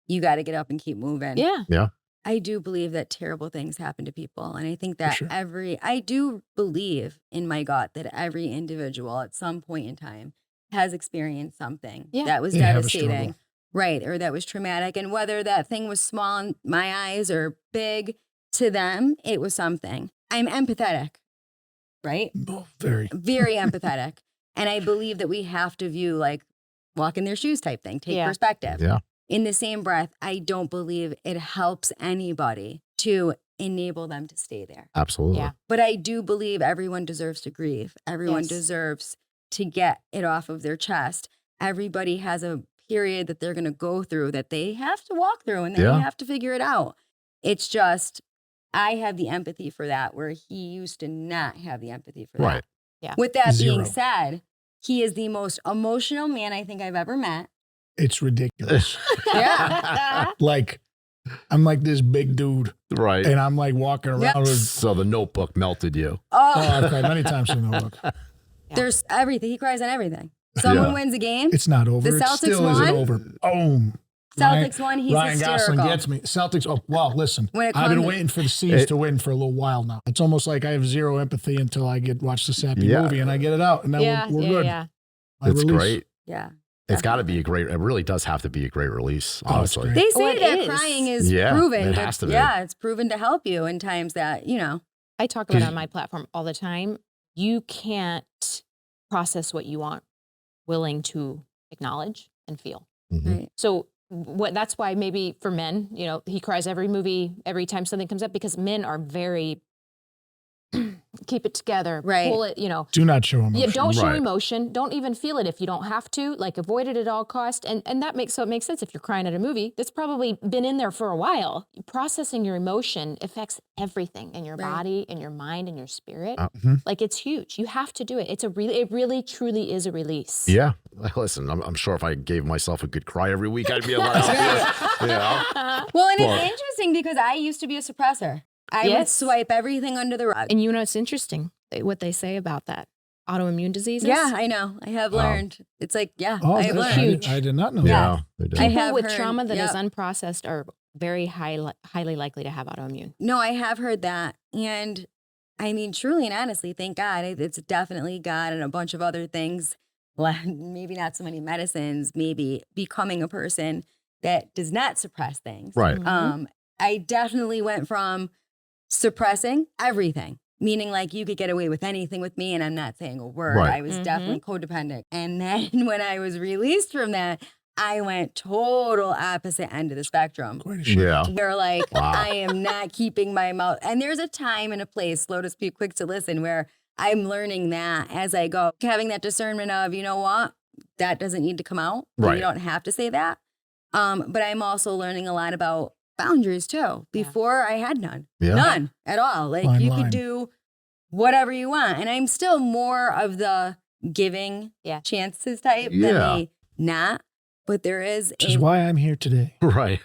you got to get up and keep moving. Yeah. I do believe that terrible things happen to people. And I think that sure. I do believe in my gut that every individual at some point in time has experienced something Yeah. that was They have a devastating. struggle. Right. Or that was traumatic. And whether that thing was small in my eyes or big to them, it was something. I'm empathetic, right? Oh, very. Very empathetic. And I believe that we have to view like walk in their shoes type thing, take Yeah. perspective. Yeah. In the same breath, I don't believe it helps anybody to enable them to stay there. Absolutely. Yeah. But I do believe everyone deserves to grieve. Everyone Yes. deserves to get it off of their chest. Everybody has a period that they're going to go through that they have to walk through and they Yeah. have to figure it out. It's just, I have the empathy for that where he used to not have the empathy for that. Right. Yeah. With that Zero. being said, he is the most emotional man I think I've ever met. It's ridiculous. Yeah. Like, I'm like this big dude, Right. and I'm like walking around Yep. with, So the Notebook melted you. oh, Oh, I've cried many times in the book. there's everything. He cries on everything. Someone Yeah. wins a game. It's not over. The It Celtics still won? isn't over. Boom. Celtics won. He's Ryan Gosling hysterical. gets me. Celtics. Oh, well, listen. When it I've been comes- waiting for the C's to win for a little while now. It's almost like I have zero empathy until I watch the sappy Yeah. movie and I get it out, and then we're good. Yeah. I It's release. great. Yeah. It's got to be a great. It really does have to be a great release. Oh, it's Honestly. great. They say Oh, it that is. crying is Yeah, proven. it but has to be. Yeah, it's proven to help you in times that, I talk about it on my platform all the time. You can't process what you aren't willing to acknowledge and feel. Mhm. Right. So that's why maybe for men, he cries every time something comes up, because men are very keep it together, Right. pull it, Do not show emotion. Yeah, don't show Right. emotion. Don't even feel it if you don't have to. Like, avoid it at all cost. And that makes sense. If you're crying at a movie, that's probably been in there for a while. Processing your emotion affects everything in your Right. body, in your mind, in your spirit. Mhm. Like, it's huge. You have to do it. It really, truly is a release. Yeah. Listen, I'm sure if I gave myself a good cry every week, I'd be a lot happier. Well, and Well- it's interesting because I used to be a suppressor. I would Yes. swipe everything under the rug. And it's interesting what they say about that. Autoimmune diseases. Yeah, I know. I have Wow. learned. It's like, yeah, Oh, I have that's- learned. I did not know Yeah. that. They do. I People have with heard- trauma that is yep. unprocessed are very highly likely to have autoimmune. No, I have heard that. And I mean, truly and honestly, thank God. It's definitely God and a bunch of other things. Maybe not so many medicines, maybe becoming a person that does not suppress things. Right. Mhm. I definitely went from suppressing everything, meaning like you could get away with anything with me and I'm not saying a word. Right. I was Mhm. definitely codependent. And then when I was released from that, I went total opposite end of the spectrum. Quite a shift. Yeah. Where like Wow. I am not keeping my mouth. And there's a time and a place, slow to speak, quick to listen, where I'm learning that as I go, having that discernment of, you know what, that doesn't need to come out. Right. You don't have to say that. But I'm also learning a lot about boundaries too. Before I had none, Yeah. none at all. Like Fine you line. could do whatever you want. And I'm still more of the giving Yeah. chances type Yeah. than the not. But there is Which is why I'm here today. Right.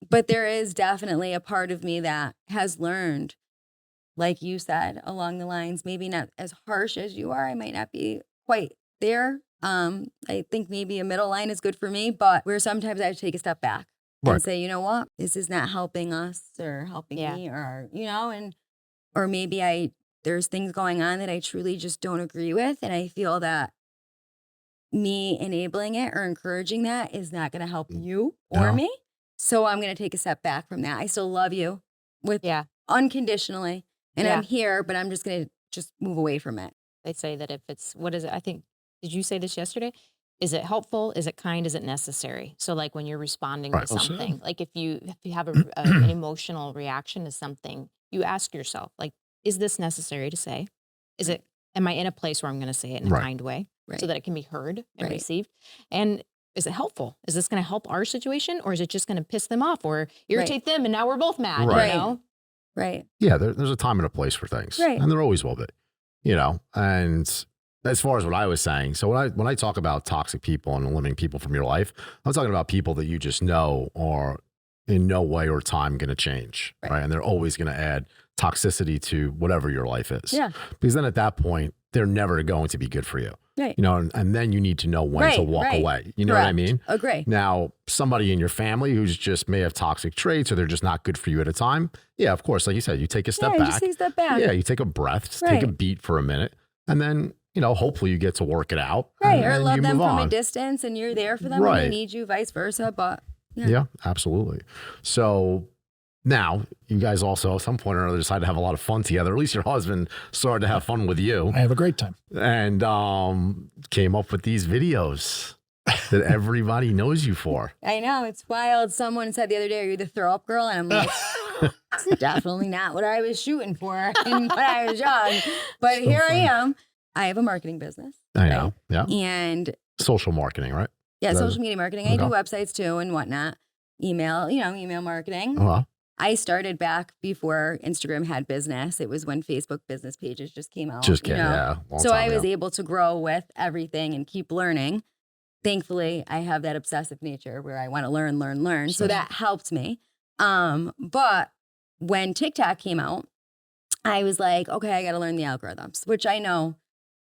but there is definitely a part of me that has learned, like you said, along the lines, maybe not as harsh as you are. I might not be quite there. I think maybe a middle line is good for me, but where sometimes I have to take a step back and Right. say, you know what, this is not helping us or helping Yeah. me, or, or maybe there's things going on that I truly just don't agree with. And I feel that me enabling it or encouraging that is not going to help you or No. me. So I'm going to take a step back from that. I still love you with Yeah. unconditionally, and Yeah. I'm here, but I'm just going to just move away from it. They say that if it's, what is it? I think, did you say this yesterday? Is it helpful? Is it kind? Is it necessary? So like when you're responding Right. to Well said. something, like if you have an emotional reaction to something, you ask yourself, like, is this necessary to say? Am I in a place where I'm going to say it in a Right. kind way Right. so that it can be heard and Right. received? And is it helpful? Is this going to help our situation, or is it just going to piss them off or irritate them? And now we're both mad, Right. you know? Right. Yeah. There's a time and a place for things. Right. And there always will be. And as far as what I was saying, so when I talk about toxic people and eliminating people from your life, I'm talking about people that you just know are in no way or time going to change, Right. right? And they're always going to add toxicity to whatever your life is. Yeah. Because then at that point, they're never going to be good for you. Right. And then you need to know when to Right, walk right. away. You know what I Correct. mean? Agree. Now, somebody in your family who's just may have toxic traits or they're just not good for you at a time. Yeah, of course. Like you said, you take a step yeah, back. just take a step back. Yeah, you take a breath, just take a Right. beat for a minute, and then, hopefully you get to work it out. Right. and Or then love you them move from a on. distance and you're there for them when Right. they need you, vice versa. But yeah. Yeah, absolutely. So now you guys also at some point or another decided to have a lot of fun together. At least your husband started to have fun with you I have a great time. and came up with these videos that everybody knows you for. I know, it's wild. Someone said the other day, are you the throw up girl? And I'm like, it's definitely not what I was shooting for when I was young. But So here funny. I am. I have a marketing business. I know. Yeah. And Social marketing, right? yeah, That- social media marketing. I do Okay. websites too and whatnot. Email, email marketing. Well, I started back before Instagram had business. It was when Facebook business pages just came out. just you kidding. know? Yeah. long So time I was ago. able to grow with everything and keep learning. Thankfully, I have that obsessive nature where I want to learn. So Sure. that helped me. But when TikTok came out, I was like, okay, I got to learn the algorithms, which I know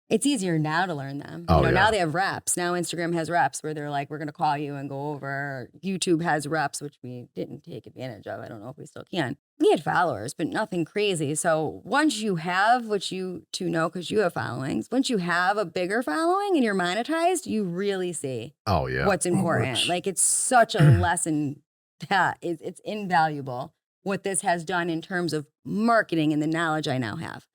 it's easier now to learn them. Oh, You know, yeah. now they have reps. Now Instagram has reps where they're like, we're going to call you and go over. YouTube has reps, which we didn't take advantage of. I don't know if we still can. We had followers, but nothing crazy. So once you have, which you two know because you have followings, once you have a bigger following and you're monetized, you really see Oh, yeah. what's important. Which- Like it's such a lesson that it's invaluable what this has done in terms of marketing and the knowledge I now have.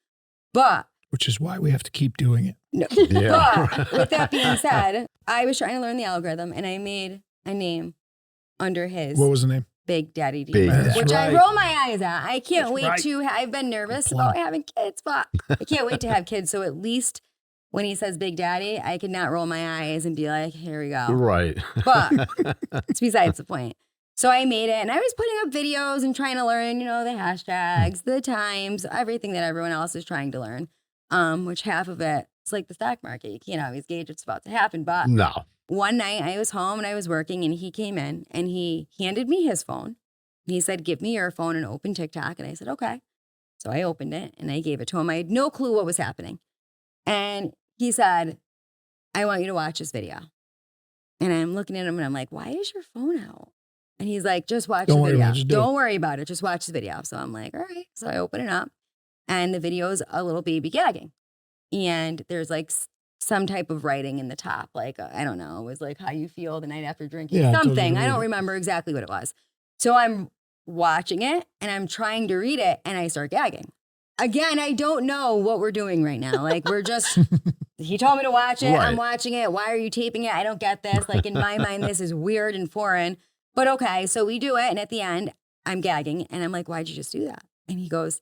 But Which is why we have to keep doing it. no. Yeah. But with that being said, I was trying to learn the algorithm and I made a name under his What was the name? Big Daddy Big Deeper, Daddy. which That's I right. roll my eyes at. I can't That's wait right. to, I've been nervous Good plan. about having kids, but I can't wait to have kids. So at least when he says Big Daddy, I could not roll my eyes and be like, here we go. Right. But it's besides the point. So I made it and I was putting up videos and trying to learn, you know, the hashtags, the times, everything that everyone else is trying to learn. Which half of it, it's like the stock market. You can't always gauge what's about to happen. But No. one night I was home and I was working and he came in and he handed me his phone. He said, give me your phone and open TikTok. And I said, okay. So I opened it and I gave it to him. I had no clue what was happening. And he said, I want you to watch this video. And I'm looking at him and I'm like, why is your phone out? And he's like, just watch Don't the worry video. about it, just do Don't worry about it. Just watch the video. So I'm like, all right. So I open it up and the video is a little baby gagging. And there's like some type of writing in the top. Like, I don't know. It was like how you feel the night after drinking. Yeah, it tells you Something. to I read don't it. remember exactly what it was. So I'm watching it and I'm trying to read it and I start gagging. Again, I don't know what we're doing right now. Like we're just, he told me to watch it. Right. I'm watching it. Why are you taping it? I don't get this. Like in my mind, this is weird and foreign. But okay, so we do it. And at the end, I'm gagging. And I'm like, why'd you just do that? And he goes,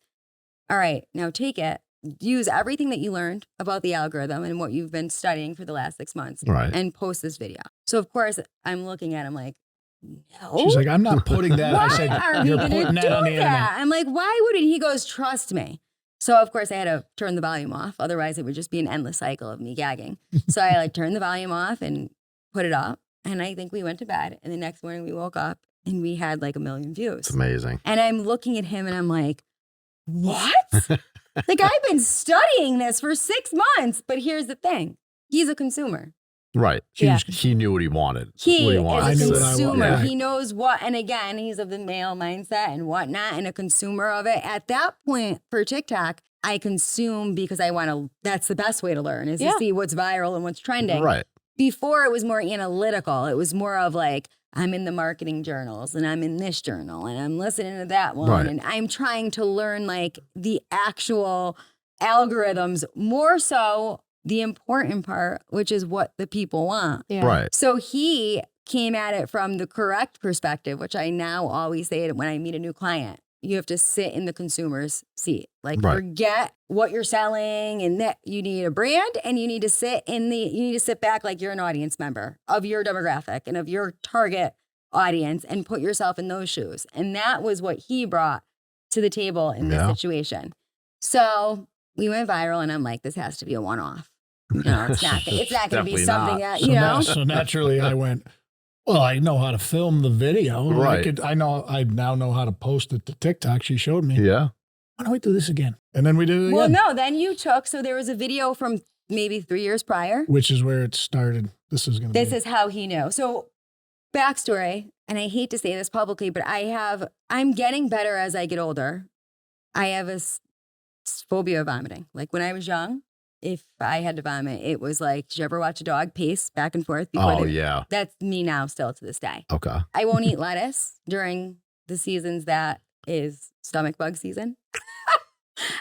all right, now take it. Use everything that you learned about the algorithm and what you've been studying for the last 6 months Right. and post this video. So of course, I'm looking at him like, no. She's like, I'm not putting that. Why I said, are we you're going to putting do that on the internet. that? I'm like, why wouldn't he? Goes, trust me. So of course I had to turn the volume off. Otherwise it would just be an endless cycle of me gagging. So I like turned the volume off and put it up. And I think we went to bed. And the next morning we woke up and we had like 1 million views. It's amazing. And I'm looking at him and I'm like, what? Like I've been studying this for 6 months. But here's the thing. He's a consumer. Right. Yeah. He knew what he wanted. He what he is wanted. I a knew what I consumer. wanted. He knows what, and again, he's of the male mindset and whatnot, and a consumer of it. At that point for TikTok, I consume because I want to, that's the best way to learn is Yeah. to see what's viral and what's trending. Right. Before it was more analytical. It was more of like, I'm in the marketing journals and I'm in this journal and I'm listening to that one. Right. And I'm trying to learn like the actual algorithms, more so the important part, which is what the people want. Yeah. Right. So he came at it from the correct perspective, which I now always say when I meet a new client. You have to sit in the consumer's seat. Like Right. forget what you're selling and that you need a brand and you need to sit back like you're an audience member of your demographic and of your target audience and put yourself in those shoes. And that was what he brought to the table in this Yeah. situation. So we went viral and I'm like, this has to be a one-off. You know, it's not going to be Definitely something not. that, you know. So naturally I went, well, I know how to film the video. Right. I now know how to post it to TikTok. She showed me. Yeah. Why don't we do this again? And then we did it again. Well, no, then you took, so there was a video from maybe 3 years prior. Which is where it started. This is going to be. This is how he knew. So backstory, and I hate to say this publicly, but I'm getting better as I get older. I have a phobia of vomiting. Like when I was young, if I had to vomit, it was like, did you ever watch a dog pace back and forth? Oh, yeah. That's me now still to this day. Okay. I won't eat lettuce during the seasons that is stomach bug season.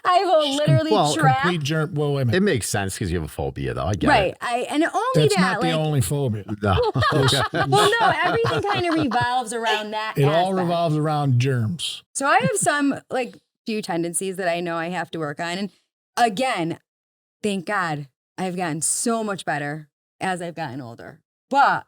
I will literally trap. Complete germ. Well, wait a minute. It makes sense because you have a phobia, though. I get Right. it. And only That's that, not the like, only phobia. No. Okay. well, no, everything kind of revolves around that. It all aspect. revolves around germs. So I have some like few tendencies that I know I have to work on. And again, thank God I've gotten so much better as I've gotten older. But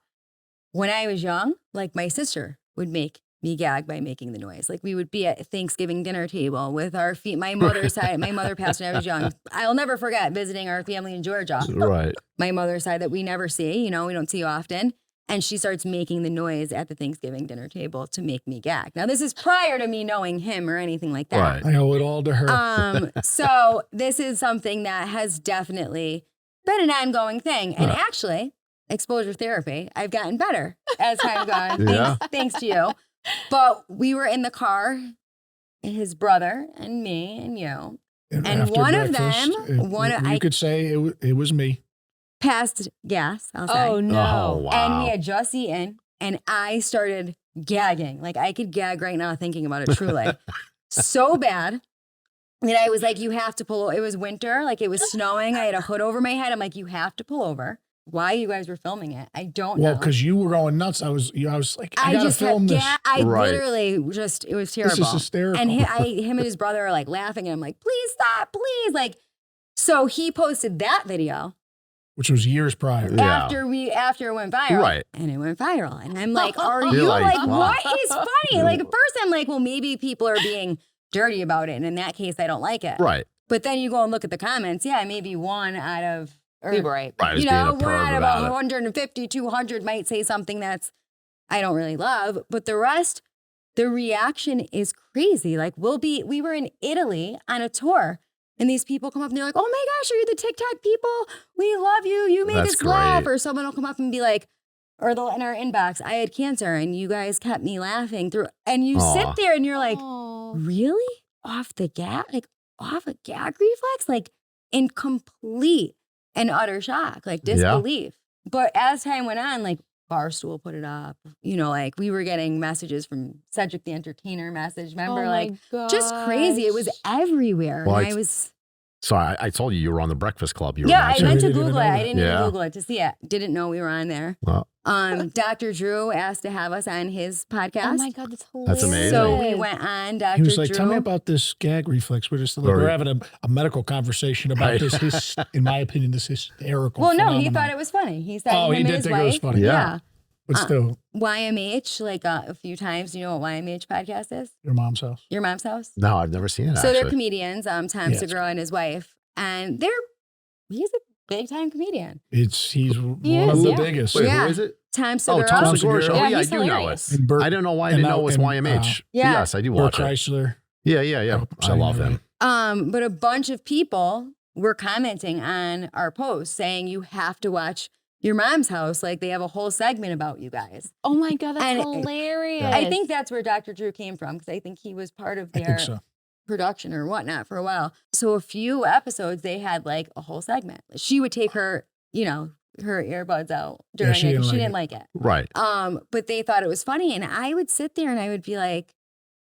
when I was young, like my sister would make me gag by making the noise. Like we would be at Thanksgiving dinner table with our feet. My mother's side, my mother passed when I was young. I'll never forget visiting our family in Georgia. Right. My mother's side that we never see, you know, we don't see often. And she starts making the noise at the Thanksgiving dinner table to make me gag. Now, this is prior to me knowing him or anything like that. Right. I owe it all to her. So this is something that has definitely been an ongoing thing. And actually, exposure therapy, I've gotten better as time gone. Yeah. Thanks to you. But we were in the car, his brother and me and you. And after one of breakfast, them, you could say it was me. passed gas, I'll say. Oh, no. Oh, wow. And we had just eaten, and I started gagging. Like, I could gag right now thinking about it, truly. So bad that I was like, you have to pull over. It was winter, like it was snowing. I had a hood over my head. I'm like, you have to pull over. Why you guys were filming it, I don't know. Well, because you were going nuts. I was like, I gotta just film this. I Right. literally just, it was terrible. This is hysterical. And him and his brother are like laughing, and I'm like, please stop, please. Like, so he posted that video Which was years prior. Yeah. after it went viral. Right. And it went viral. And I'm like, are You're you like, like, wow. what is funny? Like, at first I'm like, well, maybe people are being dirty about it. And in that case, I don't like it. Right. But then you go and look at the comments. Yeah, maybe one out of, or, You're right. Right. you Just being know, a one perv out of about it. 150, 200 might say something that's, I don't really love. But the rest, the reaction is crazy. Like, we were in Italy on a tour. And these people come up and they're like, oh my gosh, are you the TikTok people? We love you. You made That's us laugh. great. Or someone will come up and be like, or they'll in our inbox, I had cancer and you guys kept me laughing through. And you Aw. sit there and you're like, Oh. really? Off the gag? Like off a gag reflex? Like in complete and utter shock, like disbelief. But as time went on, like Barstool put it up, you know, like we were getting messages from Cedric the Entertainer message. Remember, like just crazy. It was everywhere. Well, and it's- I was, So I told you were on the Breakfast Club. You were yeah, I mentioning. meant to You didn't Google it. know I that. didn't Yeah. even Google it to see it. Didn't know we were on there. Well, Dr. Drew asked to have us on his podcast. Oh my God, that's hilarious. That's amazing. So we went on Dr. He was like, Drew. tell me about this gag reflex. We're Right. having a medical conversation about Right. this, in my opinion, this hysterical Well, no, he phenomenon. thought it was funny. He said Oh, him he and did his think it was wife- funny. Yeah. But still, YMH, like a few times. You know what YMH podcast is? your mom's house. Your mom's house? no, I've never seen it. So they're actually. comedians, Tom it's Segura and his wife. And he's a big time comedian. He's He one is, of the yeah. biggch. Wait, Yeah. who is it? Tom Oh, Segura. Tom Segura. Segura. Oh, Yeah, yeah, I he's do know hilarious. it. And Bert, I don't know why I and didn't now- know it was and, YMH. Yeah. Yes, I do Bert watch it. Chrysler. Yeah. Oh, I love sorry, him. But a bunch of people were commenting on our post saying you have to watch Your Mom's House. Like they have a whole segment about you guys. Oh my God, that's And hilarious. I think that's where Dr. Drew came from because I think he was part of I their think so. production or whatnot for a while. So a few episodes, they had like a whole segment. She would take her, you know, her earbuds out during she it. didn't She like didn't it. like it. Right. But they thought it was funny. And I would sit there and I would be like,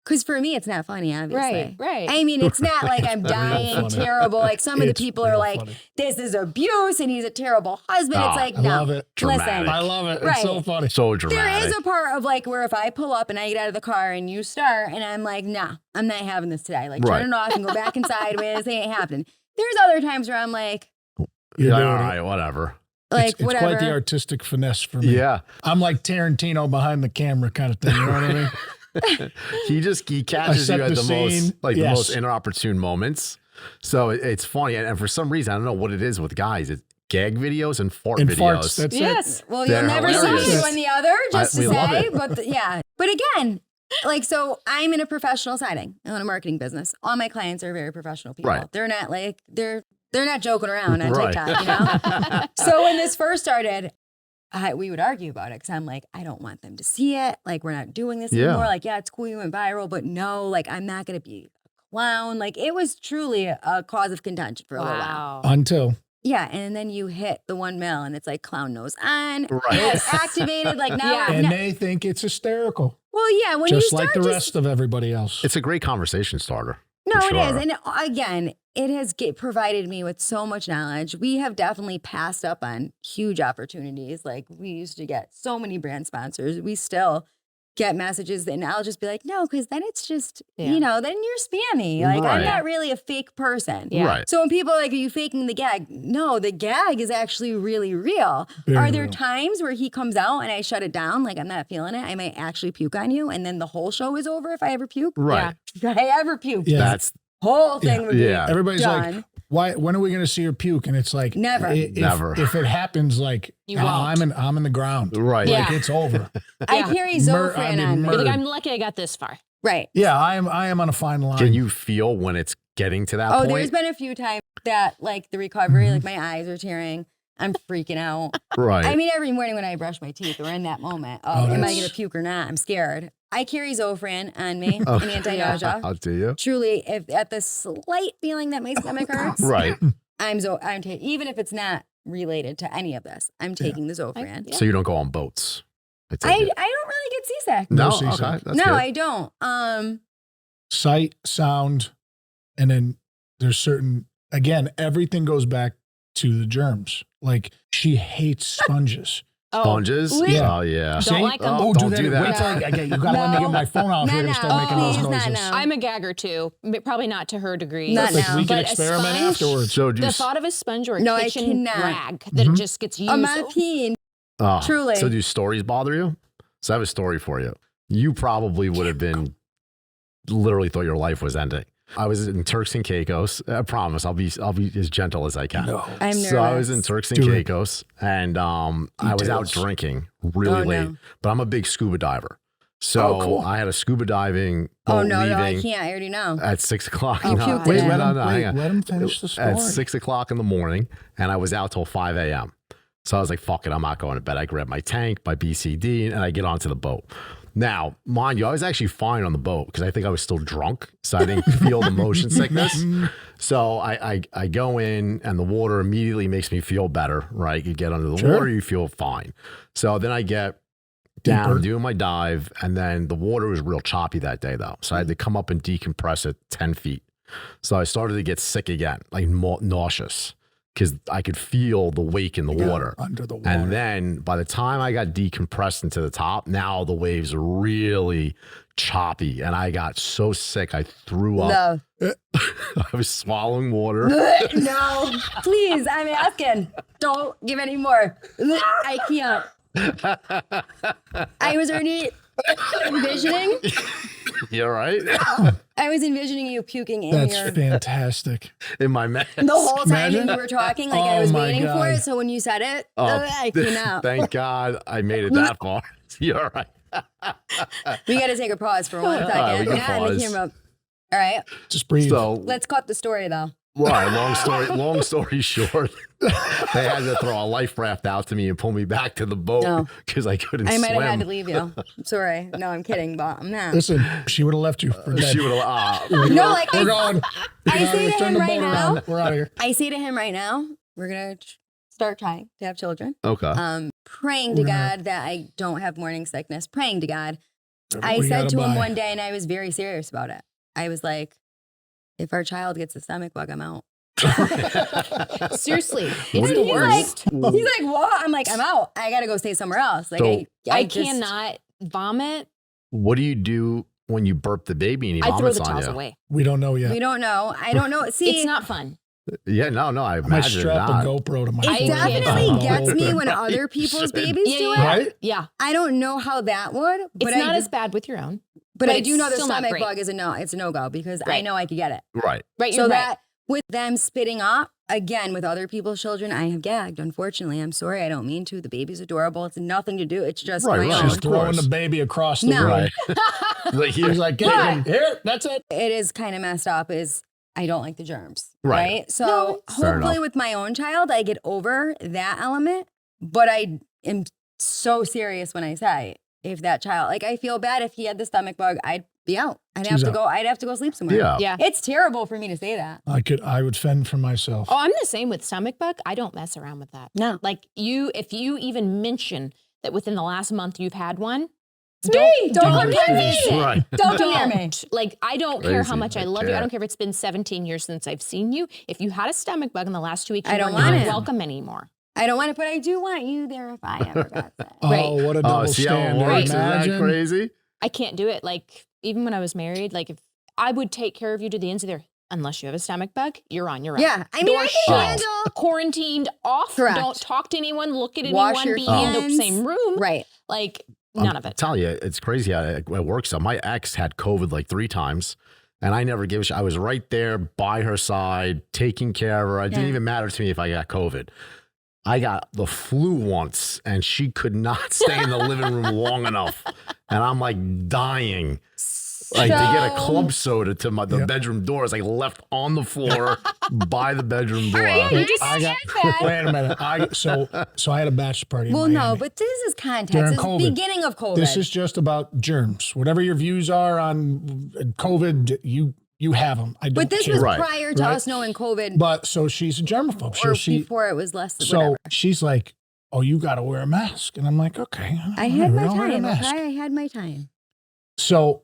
because for me, it's not funny, obviously. right. I mean, it's not like I'm It's real dying, funny. terrible. Like some of the It's people are real like, funny. this is abuse and he's a terrible husband. Oh, It's like, I no. love it. Dramatic. I love it. Right. It's so funny. So There dramatic. is a part of like where if I pull up and I get out of the car and you start and I'm like, nah, I'm not having this today. Like Right. turn it off and go back inside with this ain't happening. There's other times where I'm like, You're Yeah, doing all it. right, whatever. like it's whatever. quite the artistic finesse for me. Yeah. I'm like Tarantino behind the camera kind of thing. You know what I mean? He catches set you at the the most scene. like Yes. the most inopportune moments. So it's funny, and for some reason I don't know what it is with guys. It's gag videos and fart And videos. farts. That's Yes. Well, They're you'll never hilarious. see one the other, just we to love say. it. But yeah. But again, like, so I'm in a professional setting. I'm in a marketing business. All my clients are very professional people. Right. They're not like, they're not joking around on Right. TikTok, you know? So when this first started, we would argue about it because I'm like, I don't want them to see it. Like, we're not doing this Yeah. anymore. Like, yeah, it's cool you went viral, but no, like, I'm not going to be a clown. Like, it was truly a cause of contention for a little while. Wow. until Yeah, and then you hit the 1 mil and it's like clown nose on. Right. It's activated. Like now, Yeah. and they think it's hysterical, well, yeah, when just you like start the to rest of everybody else. It's a great conversation starter. No, for it is. sure. And again, it has provided me with so much knowledge. We have definitely passed up on huge opportunities. Like we used to get so many brand sponsors. We still get messages and I'll just be like, no, because then it's just, Yeah. you know, then you're spammy. Like Right. I'm not really a fake person. Yeah. Right. So when people are like, are you faking the gag? No, the gag is actually really real. Very Are there real. times where he comes out and I shut it down? Like I'm not feeling it. I might actually puke on you. And then the whole show is over if I ever puke. Right. If I ever puke, Yeah. That's whole thing would be Yeah. Everybody's done. like, why? When are we going to see her puke? And it's like Never. Never. If it happens, like You won't. I'm in the ground. right. Yeah. Like it's over. I Yeah. carry I Zofran mean, on me. You're murder. like, I'm lucky I got this far. Right. Yeah, I am on a fine line. Can you feel when it's getting to that Oh, point. there's been a few times that like the recovery, like my eyes are tearing. I'm freaking out. Right. I mean, every morning when I brush my teeth or in that moment, am I going to puke or not? I'm scared. I carry Zofran on me, an anti-nausea. How do you? Truly, if at the slight feeling that my stomach hurts, Right. even if it's not related to any of this, I'm taking the Zofran. So you don't go on boats. I don't really get seasick. No, seasick. okay. That's No, good. I don't. Sight, sound, and then there's certain, again, everything goes back to the germs. Like she hates sponges. Sponges? Yeah. Oh, yeah. Don't like 'em. Oh, Don't do do that. that. Wait till I get, you gotta let me get my phone out here to start making those please, noises. no. I'm a gagger too, but probably not to her degree. Not Like now. we can But a experiment sponge? afterwards. So do you The thought of a sponge or a No, I kitchen cannot. rag that just gets used. I'm not peeing. Truly. So do stories bother you? So I have a story for you. You probably would have been literally thought your life was ending. I was in Turks and Caicos. I promise I'll be as gentle as I can. No. I'm nervous. So I was in Turks and Do it. Caicos, and I was out Details. drinking really late. no. But I'm a big scuba diver, so cool. I had a scuba diving Oh, boat no, I leaving can't. I already know. at 6 o'clock. Oh, No, puked Wait, it. let him, hang on. let him finish the story. At 6 o'clock in the morning, and I was out till 5 a.m. So I was like, fuck it, I'm not going to bed. I grabbed my tank, my BCD, and I get onto the boat. Now, mind you, I was actually fine on the boat because I think I was still drunk, so I didn't feel the motion sickness. So I go in, and the water immediately makes me feel better, right? You get under the Sure. water, you feel fine. So then I get down, Deeper. doing my dive, and then the water was real choppy that day, though. So I had to come up and decompress at 10 feet. So I started to get sick again, like nauseous, because I could feel the wake in the water. Under the water. And then by the time I got decompressed into the top, now the waves are really choppy. And I got so sick, I threw up. No. I was swallowing water. No. Please, I'm asking. Don't give any more. I can't. I was already envisioning. You're right. I was envisioning you puking in That's your fantastic. In my mouth. the whole time Imagine. that you were talking. Like I Oh was my waiting for God. it. So when you said it, Oh, I cannot. Thank God I made it that far. You're right. We got to take a pause for 1 right, we second. can Yeah, and the pause. camera. All right. Just breathe. So, Let's cut the story though. well, long story short, they had to throw a life raft out to me and pull me back to the boat No. because I couldn't I swim. might have had to leave you. I'm sorry. No, I'm kidding, but I'm not. Listen, she would have left you for dead. She would have. No, like We're going. I say to Turn him the right boat now. around. We're out of here. I say to him right now, we're gonna start trying to have children. Okay. Praying to God that I don't have morning sickness. Praying to God. I We said gotta to him buy. one day, and I was very serious about it. I was like, if our child gets a stomach bug, I'm out. Seriously, What it's do the you- worst. He's like, what? I'm like, I'm out. I gotta go stay somewhere else. Like, So- I I just- cannot vomit. What do you do when you burp the baby and he I throw vomits the on towels you? away. We don't know yet. We don't know. I don't know. See, It's not fun. Yeah, no, I I might imagine strap not. a GoPro to my I it forehead. definitely Oh, gets me open. when other people's should. babies do it. Right? Yeah. I don't know how that would, but It's not as bad with your own. but but I do it's know the still not stomach great. bug is a no. It's a no go because I Right. know I could get it. Right. Right. So You're that right. with them spitting up again with other people's children, I have gagged. Unfortunately, I'm sorry. I don't mean to. The baby's adorable. It's nothing to do. It's just Right, my right. own. She's throwing course. the baby across the No. room. Right. Like, He's like, get But- here, that's it. It is kind of messed up. Is I don't like the germs. Right. Right. So No, fair hopefully enough. with my own child, I get over that element. But I am so serious when I say if that child, like I feel bad if he had the stomach bug, I'd be out. I'd have She's to out. go. I'd have to go sleep somewhere. Yeah. Yeah. It's terrible for me to say that. I would fend for myself. Oh, I'm the same with stomach bug. I don't mess around with that. No. Like if you even mention that within the last month you've had one, Don't don't come near me. visit. Right. Don't come near me. Like, I don't care how Crazy. much I I love you. I can't. don't care if it's been 17 years since I've seen you. If you had a stomach bug in the last 2 weeks, I you don't are not want it. welcome anymore. I don't want to, but I do want you there if I ever got sick. Oh, Right. what a double Oh, see how it standard. works? Isn't that Imagine. crazy? I can't do it. Like, even when I was married, like, if I would take care of you to the ends of there, unless you have a stomach bug, you're on your own. Yeah, I mean, Door I shut. can handle. Quarantined off. Correct. Don't talk to anyone. Look at Wash anyone. your Be in the hands. same room. Right. Like, none I'm of it. telling you, it's crazy how it works. So my ex had COVID like 3 times, and I never gave a shit. I was right there by her side, taking care of her. It didn't Yeah. even matter to me if I got COVID. I got the flu once, and she could not stay in the living room long enough, and I'm like dying. Like to get a So- club soda to the Yep. bedroom door is like left on the floor by the bedroom door. Yeah, you just I got- said that. Wait a minute. So I had a bachelor party. In Well, no, Miami. but this is context. During This is COVID. the beginning of COVID. This is just about germs. Whatever your views are on COVID, you have them. I don't but this care. was Right. prior to Right. us knowing COVID, But so she's a germaphobe. or So before it was less. so Whatever. she's like, "Oh, you got to wear a mask," and I'm like, "Okay." I had my I'll wear a time. mask. Okay, I had my time. So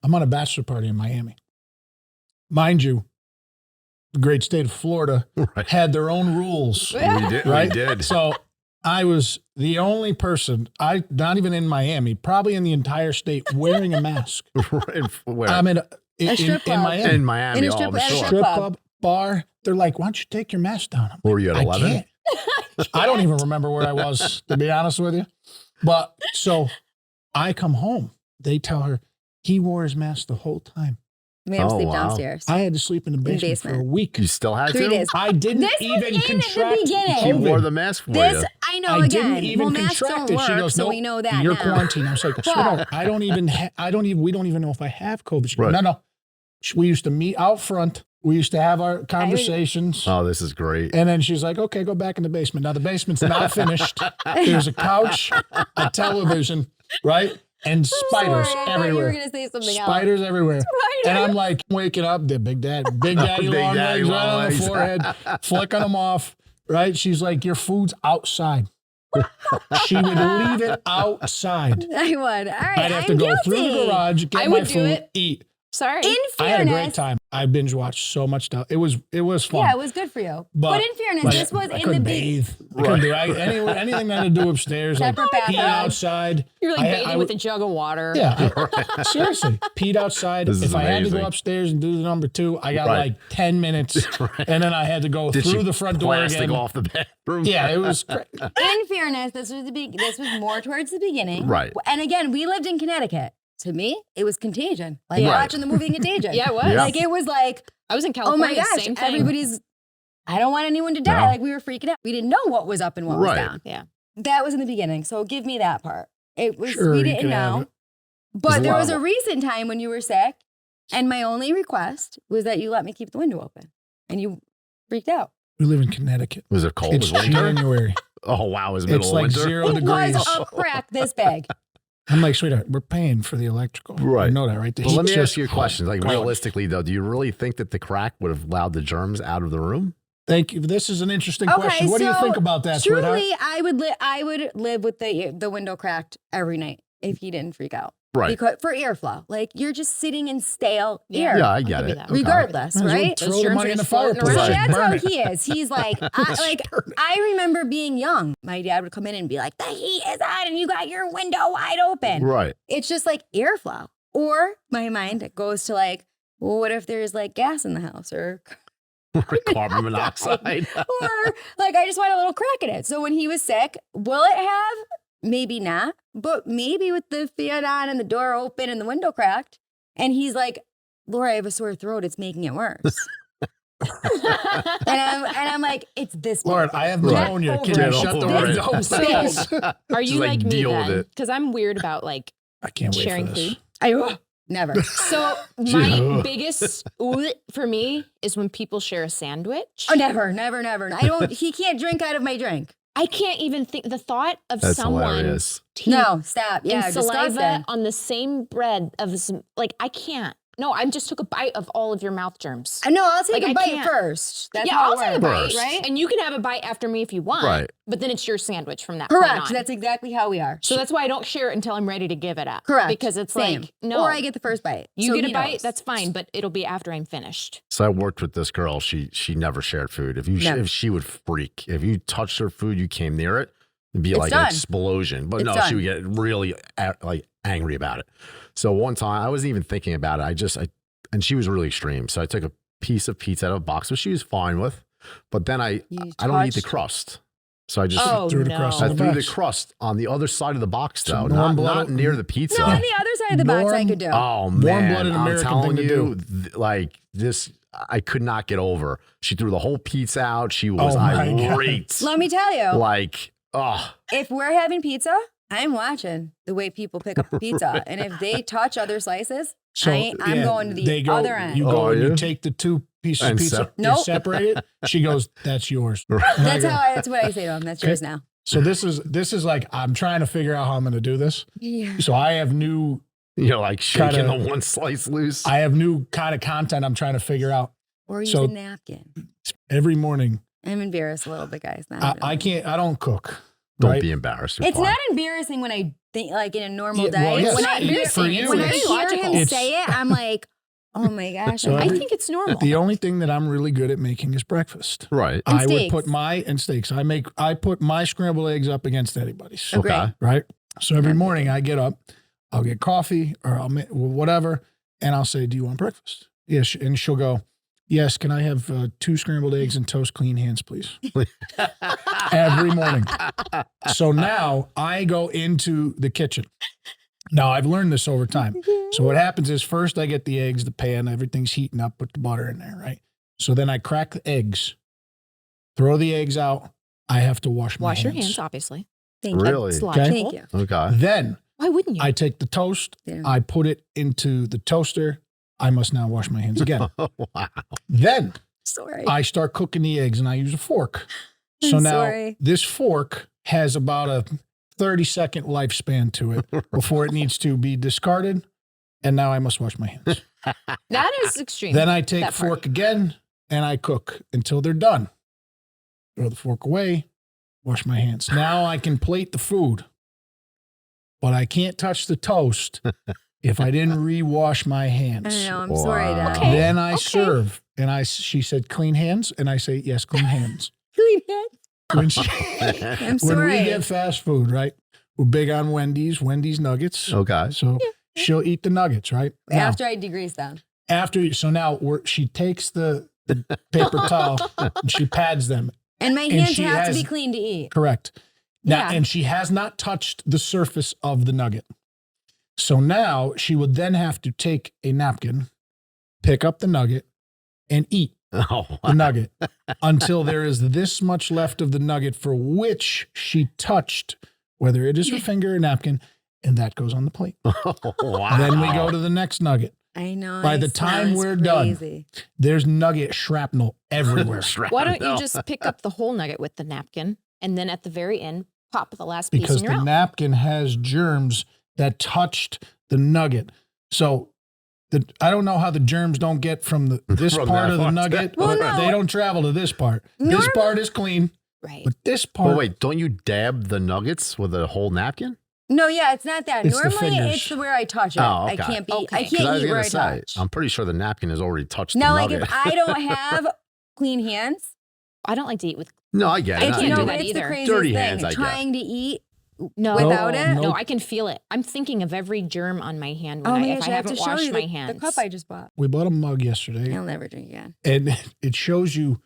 I'm on a bachelor party in Miami. Mind you, the great state of Florida Right. had their own rules. We did. Right? We did. So I was the only person, not even in Miami, probably in the entire state, wearing a mask. Where? I'm in strip in club. Miami. in Miami. In a oh, strip- I'm at a sure. Strip club. club, bar. They're like, "Why don't you take your mask down?" I'm Were you at I 11? can't. I don't even remember where I was, to be honest with you. But so I come home. They tell her he wore his mask the whole time. We had to Oh, sleep wow. downstairs. I had to sleep in the basement, for a basement. week. You still had 3 to? days. I didn't This was even in at the contract beginning. She COVID. wore the mask for This you. I know I again. didn't even well, masks contract don't it. work, She goes, so "No, we know that you're now. quarantined." I was like, "Sweetheart, I don't even, we don't even know if I have COVID." She goes, Right. No. We used to meet out front. We used to have our conversations. Oh, this is great. And then she's like, "Okay, go back in the basement." Now the basement's not finished. There's a couch, a television, right? And spiders Sorry, I thought you everywhere. were gonna say something Spiders everywhere. And I'm like waking up, the Big Daddy Big long Daddy legs right long on the legs. forehead, flicking them off, right? She's like, "Your food's outside." She would leave it outside. I would. All right, I'd have to I'm go guilty. through the garage, get I my would do food, it. eat. Sorry. In I had a great fairness, time. I binge watched so much stuff. It was fun. yeah, it was good for you. But in fairness, like, this was I in the couldn't beginning. bathe. I couldn't do anything that had to do upstairs, like Separate peeing bathroom. outside. You're like I- bathing I with would- a jug of water. Yeah, seriously, peed outside. This is If I had to go amazing. upstairs and do the number 2, I got Right. like 10 minutes, and then I had to go Did through she the front door plastic again. off the bathroom? Yeah, it was great. In fairness, this was more towards the beginning. Right. And again, we lived in Connecticut. To me, it was Contagion. Like Right. watching the movie Contagion. Yeah, it was. Yeah. Like it was like, I was in oh California. my gosh, Same thing. everybody's. I don't want anyone to die. No. Like we were freaking out. We didn't know what was up and what was Right. down. Yeah. That was in the beginning. So give me that part. It was Sure, we you didn't could have know. it. But There's a there lot was of- a recent time when you were sick, and my only request was that you let me keep the window open, and you freaked out. We live in Connecticut. Was it cold? It's Was it winter? January. Oh, wow. It was middle It's of like winter. 0 It degrees. was a crack this big. I'm like, "Sweetheart, we're paying for the electrical." Right. You know that, right? The Well, let me heat's ask you a just question. Like, going. realistically, though, do you really think that the crack would have allowed the germs out of the room? Thank you. This is an interesting Okay, question. What do you so think about that, sweetheart? Truly, I would live with the window cracked every night if he didn't freak out. Right. Because for airflow, like you're just sitting in stale Yeah. air. Yeah, I I'll get give you it. that. Okay. Regardless, Might as well right? throw Those the germs money are in the just floating fireplace. So around. and that's burn how it. he is. He's like, I remember being young. My dad would come in and be like, "The heat is on, and you got your window wide open." Right. It's just like airflow. Or my mind goes to like, well, what if there's like gas in the house, or Carbon monoxide. or like I just want a little crack in it. So when he was sick, will it have? Maybe not, but maybe with the fan on and the door open and the window cracked, and he's like, "Laura, I have a sore throat. It's making it worse." and I'm like, "It's this big. Lord, I have Right. pneumonia. Can Get you shut the over it. window, This please? Are you Just, like, like me deal with then? it. Because I'm weird about like I can't wait sharing for this. food. Never." So my biggest for me is when people share a sandwich. Oh, never. I don't. He can't drink out of my drink. I can't even think the thought of That's someone hilarious. teeth No, stop. Yeah, and saliva disgusting. on the same bread of some, like I can't. No, I just took a bite of all of your mouth germs. I know. I'll take Like, a I bite can't. first. That's yeah, how I'll it take a works, bite, right? And you can have a bite after me if you want. Right. But then it's your sandwich from that point Correct. on. That's exactly how we are. So that's why I don't share it until I'm ready to give it up. Correct. Because it's Same. like, no. Or I get the first bite. you So get he a bite, knows. that's fine, but it'll be after I'm finished. So I worked with this girl. She never shared food. Never. If she would freak, if you touched her food, you came near it, it'd be It's like done. an explosion. But It's no, done. she would get really like angry about it. So one time I wasn't even thinking about it. And she was really extreme. So I took a piece of pizza out of a box, which she was fine with. But then I don't eat the touched- crust. So I just Oh, threw the no. crust I in the threw the box. crust on the other side of the box, So though, not warm-blooded- near the pizza. No, on the other side of the box, I could do. Oh man, Warm-blooded I'm American telling thing to you, like this, I could not get over. She threw the whole pizza out. She was Oh, my God. irate. Let me tell you, Like, oh, if we're having pizza I'm watching the way people pick up the pizza. And if they touch other slices, I'm yeah, going to the they go, other end. You go Oh, and yeah? you take the 2 pieces of And pizza, you Nope. separate it. She goes, "That's yours." And I go, That's what I say to them. That's yours now. So this is like, I'm trying to figure out how I'm going to do this. Yeah. So I have new You're like shaking Kinda- the one slice loose. kind of content I'm trying to figure out. Or use So- a napkin. Every morning, I'm embarrassed a little bit, guys. Not I really. don't cook. Don't right? be embarrassed. You're It's fine. not embarrassing when I think, like in a normal Yeah, well, day. yes, when I, for you, when I it's- hear him it's- say it, I'm like, oh my gosh. So I every- think it's normal. The only thing that I'm really good at making is breakfast. Right. And I would steaks. put and steaks. I put my scrambled eggs up against anybody's. Agree. Okay. Right. So every morning I get up, I'll get coffee or I'll make whatever, and I'll say, "Do you want breakfast?" Yes, and she'll go, "Yes. Can I have 2 scrambled eggs and toast, clean hands, please?" Every morning. So now I go into the kitchen. Now I've learned this over time. So what happens is first I get the eggs, the pan, everything's heating up, put the butter in there, right? So then I crack the eggs, throw the eggs out. I have to wash my hands. Wash your hands, obviously. Thank you. Really? It's Okay. logical. Thank you. Okay. Then Why wouldn't you? I take the toast, Yeah. I put it into the toaster. I must now wash my hands again. Wow. Then Sorry. I start cooking the eggs and I use a fork. So I'm now sorry. this fork has about a 30-second lifespan to it before it needs to be discarded. And now I must wash my hands. That is extreme. Then I take that part. fork again and I cook until they're done. Throw the fork away, wash my hands. Now I can plate the food, but I can't touch the toast if I didn't re-wash my I hands. know. I'm sorry, Wow. Dad. Okay. Then I Okay. serve, and she said, "Clean hands," and I say, "Yes, clean hands." Clean hands. When, she, I'm when sorry. we get fast food, right? We're big on Wendy's nuggets. Okay. So she'll eat the nuggets, right? Now, After I degrease them. so now she takes the paper towel and she pads them. And my And hands she have to has- be clean to eat. Correct. Now, Yeah. and she has not touched the surface of the nugget. So now she would then have to take a napkin, pick up the nugget, and eat Oh, the nugget until there is this much left of the nugget for which she touched, whether it is her finger or napkin, and that goes on the plate. wow. Then we go to the next nugget. I know. By it the time sounds we're done, crazy. There's nugget shrapnel everywhere. Why don't you No. just pick up the whole nugget with the napkin and then at the very end, pop the last piece Because in your the mouth? napkin has germs that touched the nugget. So I don't know how the germs don't get from this From part that of the part. nugget, Well, but no. they don't travel to this part. This part is clean, Right. but this part, But wait, don't you dab the nuggets with a whole napkin? No, yeah, it's not that. It's the Normally, fingers. it's where I touch it. Oh, I okay. can't be. Okay. I 'Cause can't I was eat where gonna I say, touch. I'm pretty sure the napkin has already touched Now, the like nugget. if I don't have clean hands, I don't like to eat with no, I get it. I I can't no, do do but that it's either. the craziest Dirty thing. hands, I get. Trying to eat no without No, it. no. No, I can feel it. I'm thinking of every germ on my hand when Oh my if gosh, I I have to haven't show washed you my the hands. cup I just bought. we bought a mug yesterday, I'll never drink again. and it shows you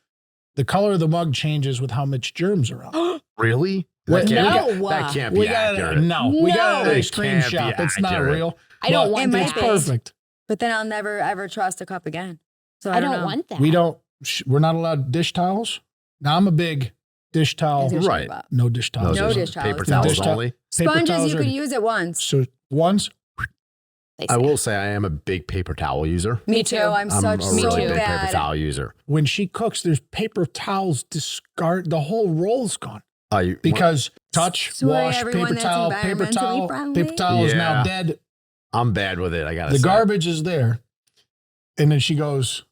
the color of the mug changes with how much germs are on. Really? Wait, That can't be We got accurate. we got an It ice cream can't be shop. It's not accurate. real. I don't but want It might it's that. be. perfect. But then I'll never ever trust a cup again. So I I don't know. want that. We don't. We're not allowed dish towels. Now I'm a big dish towel. As you should Right. about. No dish towels. No just dish towels. Paper No. towels Dish towel- only. Paper Sponges towels you are- could use it once. So once They I say. will say I am a big paper towel user. Me Me too. too. I'm I'm such a so really big bad. paper towel user. when she cooks, there's paper towels discard. The whole roll's gone I because touch, Sorry, wash, everyone paper that's towel, paper environmentally towel, friendly. paper towel is now Yeah. dead. I'm bad with it. I gotta The say. garbage is there, and then she goes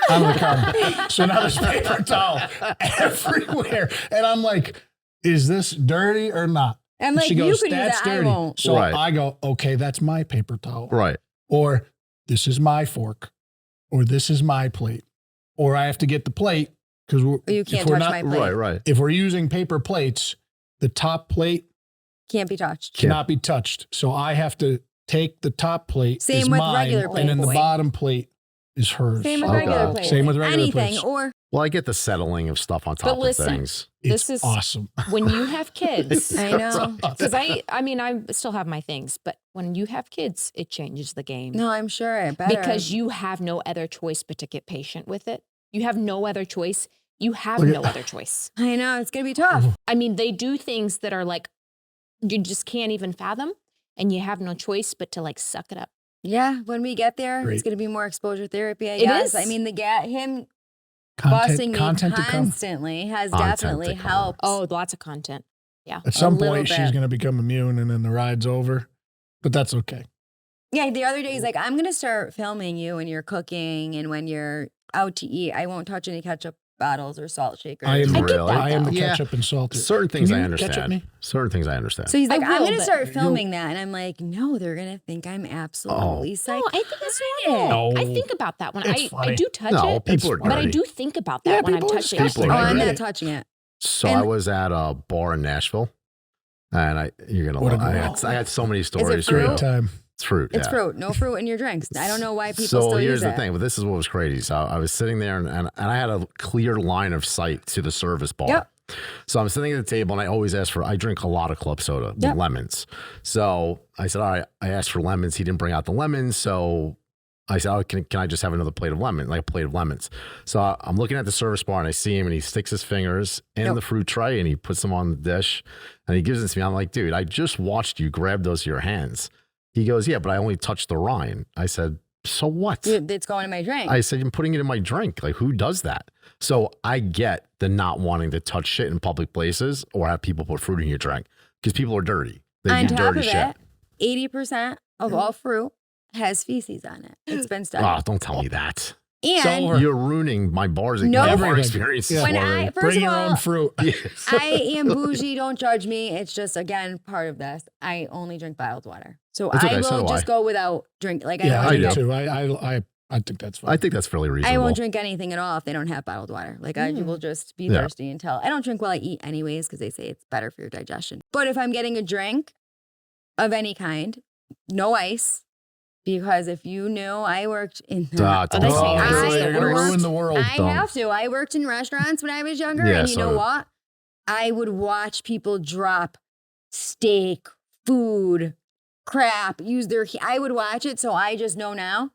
on the counter. So now there's paper towel everywhere, and I'm like, "Is this dirty or not?" I'm And like, she you goes, could use "That's that. I dirty." won't. So Right. I go, "Okay, that's my paper towel." Right. Or this is my fork, or this is my plate, or I have to get the plate because You can't touch my plate. Right. if we're using paper plates, the top plate Can't be touched. cannot be touched. So I have to take the top plate, Same is with mine, regular and then the Playboy. bottom plate is hers. Same with Okay. regular plates. Same with regular Anything. plates. Or Well, I get the settling of stuff on top But listen, of things. It's This is- awesome. when you have kids. I know. Because I mean, I still have my things, but when you have kids, it changes the game. No, I'm sure it better. Because you have no other choice but to get patient with it. You have no other choice. You have Look at- no other choice. I know it's gonna be tough. I mean, they do things that are like you just can't even fathom, and you have no choice but to like suck it up. Yeah, when we get there, Great. it's going to be more exposure therapy, I It guess. is. I mean, him busting me content to come. constantly has Content definitely to come. helped. Oh, lots of content. Yeah. At some little point, she's bit. going to become immune, and then the ride's over. But that's okay. Yeah, the other day he's like, I'm going to start filming you when you're cooking and when you're out to eat. I won't touch any ketchup bottles or salt shakers. I am, I get Really? that, I am the though. Yeah. ketchup and salt. Certain things Can I you ketchup understand. me? Certain things I understand. So he's like, I I'm will, going to but start filming that. And I'm like, no, they're going to think I'm absolutely psychotic. No, I think that's normal. No. I think about that when It's I funny. do touch No, it, people are but I dirty. do think about Yeah, that when I'm people are touching disgusting. it. People Oh, are I'm dirty. not touching it. So And- I was at a bar in Nashville, and you're gonna What a love. girl. I had so many stories. fruit? for Great you. time. It's fruit. It's yeah. fruit. No fruit in your drinks. I don't know why people So still here's use the it. thing, but this is what was crazy. So I was sitting there, and I had a clear line of sight to the service bar. Yep. So I'm sitting at the table, and I always ask for. I drink a lot of club soda with Yep. lemons. So I said, all right. I asked for lemons. He didn't bring out the lemons, so I said, oh, can I just have another plate of lemon, like a plate of lemons? So I'm looking at the service bar, and I see him, and he sticks his fingers in Nope. the fruit tray, and he puts them on the dish, and he gives it to me. I'm like, dude, I just watched you grab those with your hands. He goes, yeah, but I only touched the rind. I said, so what? It's going in my drink. I said, I'm putting it in my drink. Like, who does that? So I get the not wanting to touch shit in public places or have people put fruit in your drink because people are dirty. They On do top dirty of shit. it, 80% of all fruit has feces on it. It's been studied. Oh, don't tell me that. And Silver. You're ruining my bar's No. bar Everything. experience. Yeah. this When morning. First Bring of your all, own fruit. Yes. I am bougie. Don't judge me. It's just, again, part of this. I only drink bottled water. So It's okay, I so will do just I. go without drink. Like, Yeah, I I don't do drink, too. I think that's fine. I think that's fairly reasonable. I won't drink anything at all if they don't have bottled water. Like, I will just be Yeah. thirsty until I don't drink while I eat anyways because they say it's better for your digestion. But if I'm getting a drink of any kind, no ice. Because if you knew, I worked in Don't Oh, that's say me. ice. Ice is you're the gonna worst. ruin the world. I Don't. have to. I worked in restaurants when I was younger, Yeah, and you so know did- what? I would watch people drop steak, food, crap, use their. I would watch it, so I just know now,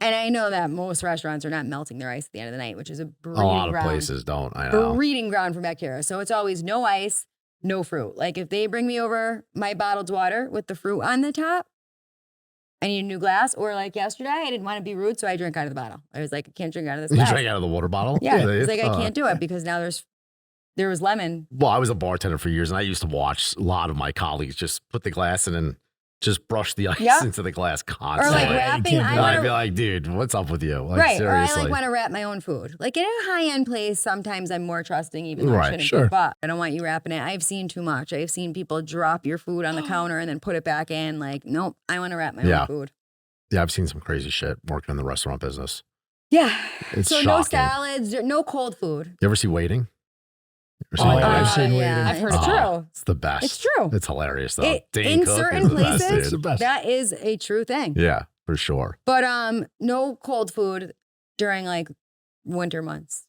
and I know that most restaurants are not melting their ice at the end of the night, which is a A breeding lot of ground. places don't. I know. Breeding ground for bacteria. So it's always no ice, no fruit. Like if they bring me over my bottled water with the fruit on the top, I need a new glass. Or like yesterday, I didn't want to be rude, so I drank out of the bottle. I was like, I can't drink out of this You glass. drank out of the water bottle? Yeah, They- it's like I can't do it because now there was lemon. Well, I was a bartender for years, and I used to watch a lot of my colleagues just put the glass in and just brush the ice Yeah. into the glass Or constantly. like you wrapping. can't I do and I'd want be to like, dude, what's up with you? Like, right, seriously. or I like want to wrap my own food. Like in a high end place, sometimes I'm more trusting, even though I Right, shouldn't sure. be. But I don't want you wrapping it. I've seen too much. I've seen people drop your food on the counter and then put it back in. Like, nope, I want to wrap my Yeah. own food. Yeah, I've seen some crazy shit working in the restaurant business. Yeah. It's So no shocking. salads, no cold food. You ever see Waiting? You ever Oh, see yeah, Waiting? I've seen yeah, Waiting. I've heard it's of it. true. It's the best. It's true. It's hilarious though. It- Dane in Cook certain is the best, places, It's the dude. best. That is a true thing. Yeah, for sure. But no cold food during like winter months.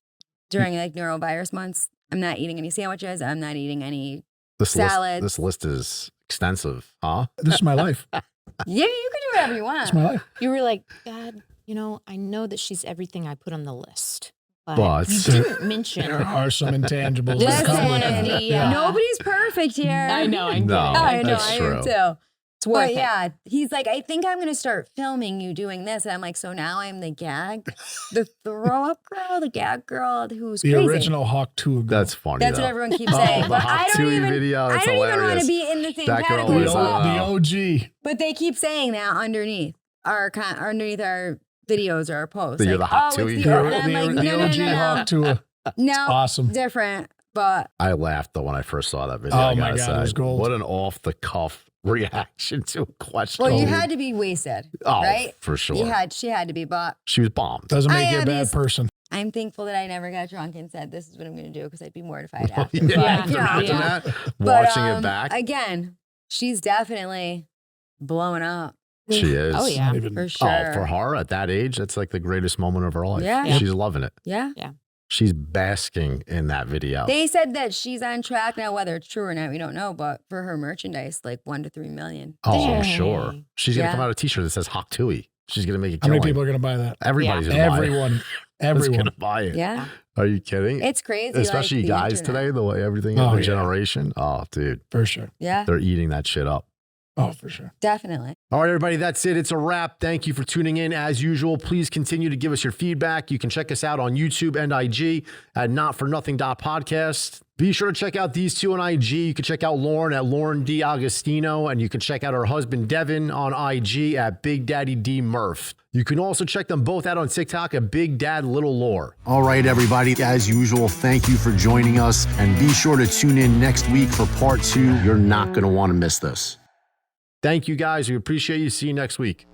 During like neurovirus months, I'm not eating any sandwiches. I'm not eating any. Salads. This list is extensive, huh? This is my life. Yeah, you can do whatever you want. It's my life. You were like, God, I know that she's everything I put on the list. But But- you didn't mention. There are some intangibles that come with Listen, it. yeah. nobody's perfect here. I know, I'm No. kidding. I know, That's I true. am too. It's worth But it. yeah, he's like, I think I'm gonna start filming you doing this, and I'm like, so now I'm the gag, the throw up girl, the gag girl who's The crazy. original Haw Tu. That's funny. That's though. what everyone keeps Oh, saying. the But Haw I Tu don't even. video, I that's don't even want hilarious. to be in the same That girl category. was, as well. The OG. But they keep saying that underneath our videos or our posts. That you're like, the Haw oh, Tu it's girl. the, and I'm like, The no, no, OG no, Haw no, Tu. no, Awesome. different. But I laughed though when I first saw that video. Oh I my gotta God, say. it was gold. What an off the cuff reaction to a question. well, you had to be wasted, oh, right? for sure. She had to be. But She was bombed. Doesn't make I you a am bad used- person. I'm thankful that I never got drunk and said, "This is what I'm going to do," because I'd be mortified after. Yeah, Yeah. you know. imagine Yeah. that. But, Watching it back. again. She's definitely blowing up She is. Oh, yeah. Not even- for sure. Oh, for her at that age, that's like the greatest moment of her life. Yeah. Yeah. She's loving it. Yeah. She's basking in that video. They said that she's on track now. Whether it's true or not, we don't know. But for her merchandise, like 1 to 3 million. Oh, I'm Dang. sure. She's going to Yeah. come out a t-shirt that says Haw Tu. She's going to make a How many killing. people are going to buy that? Everybody's going to buy it. Everyone. That's Everyone. gonna buy it. Yeah. Are you kidding? It's crazy. Especially like, the guys internet. today, the way everything Oh, is, the yeah. generation. Oh, dude, For sure. Yeah, they're eating that shit up. Oh, for sure. definitely. All right, everybody, that's it. It's a wrap. Thank you for tuning in. As usual, please continue to give us your feedback. You can check us out on YouTube and IG at notfornothing.podcast. Be sure to check out these two on IG. You can check out Lauren at Lauryn D'Agostino, and you can check out her husband, Devin, on IG at Big Daddy D Murph. You can also check them both out on TikTok at Big Dad Little Laur. All right, everybody. As usual, thank you for joining us. And be sure to tune in next week for part 2. You're not going to want to miss this. Thank you, guys. We appreciate you. See you next week.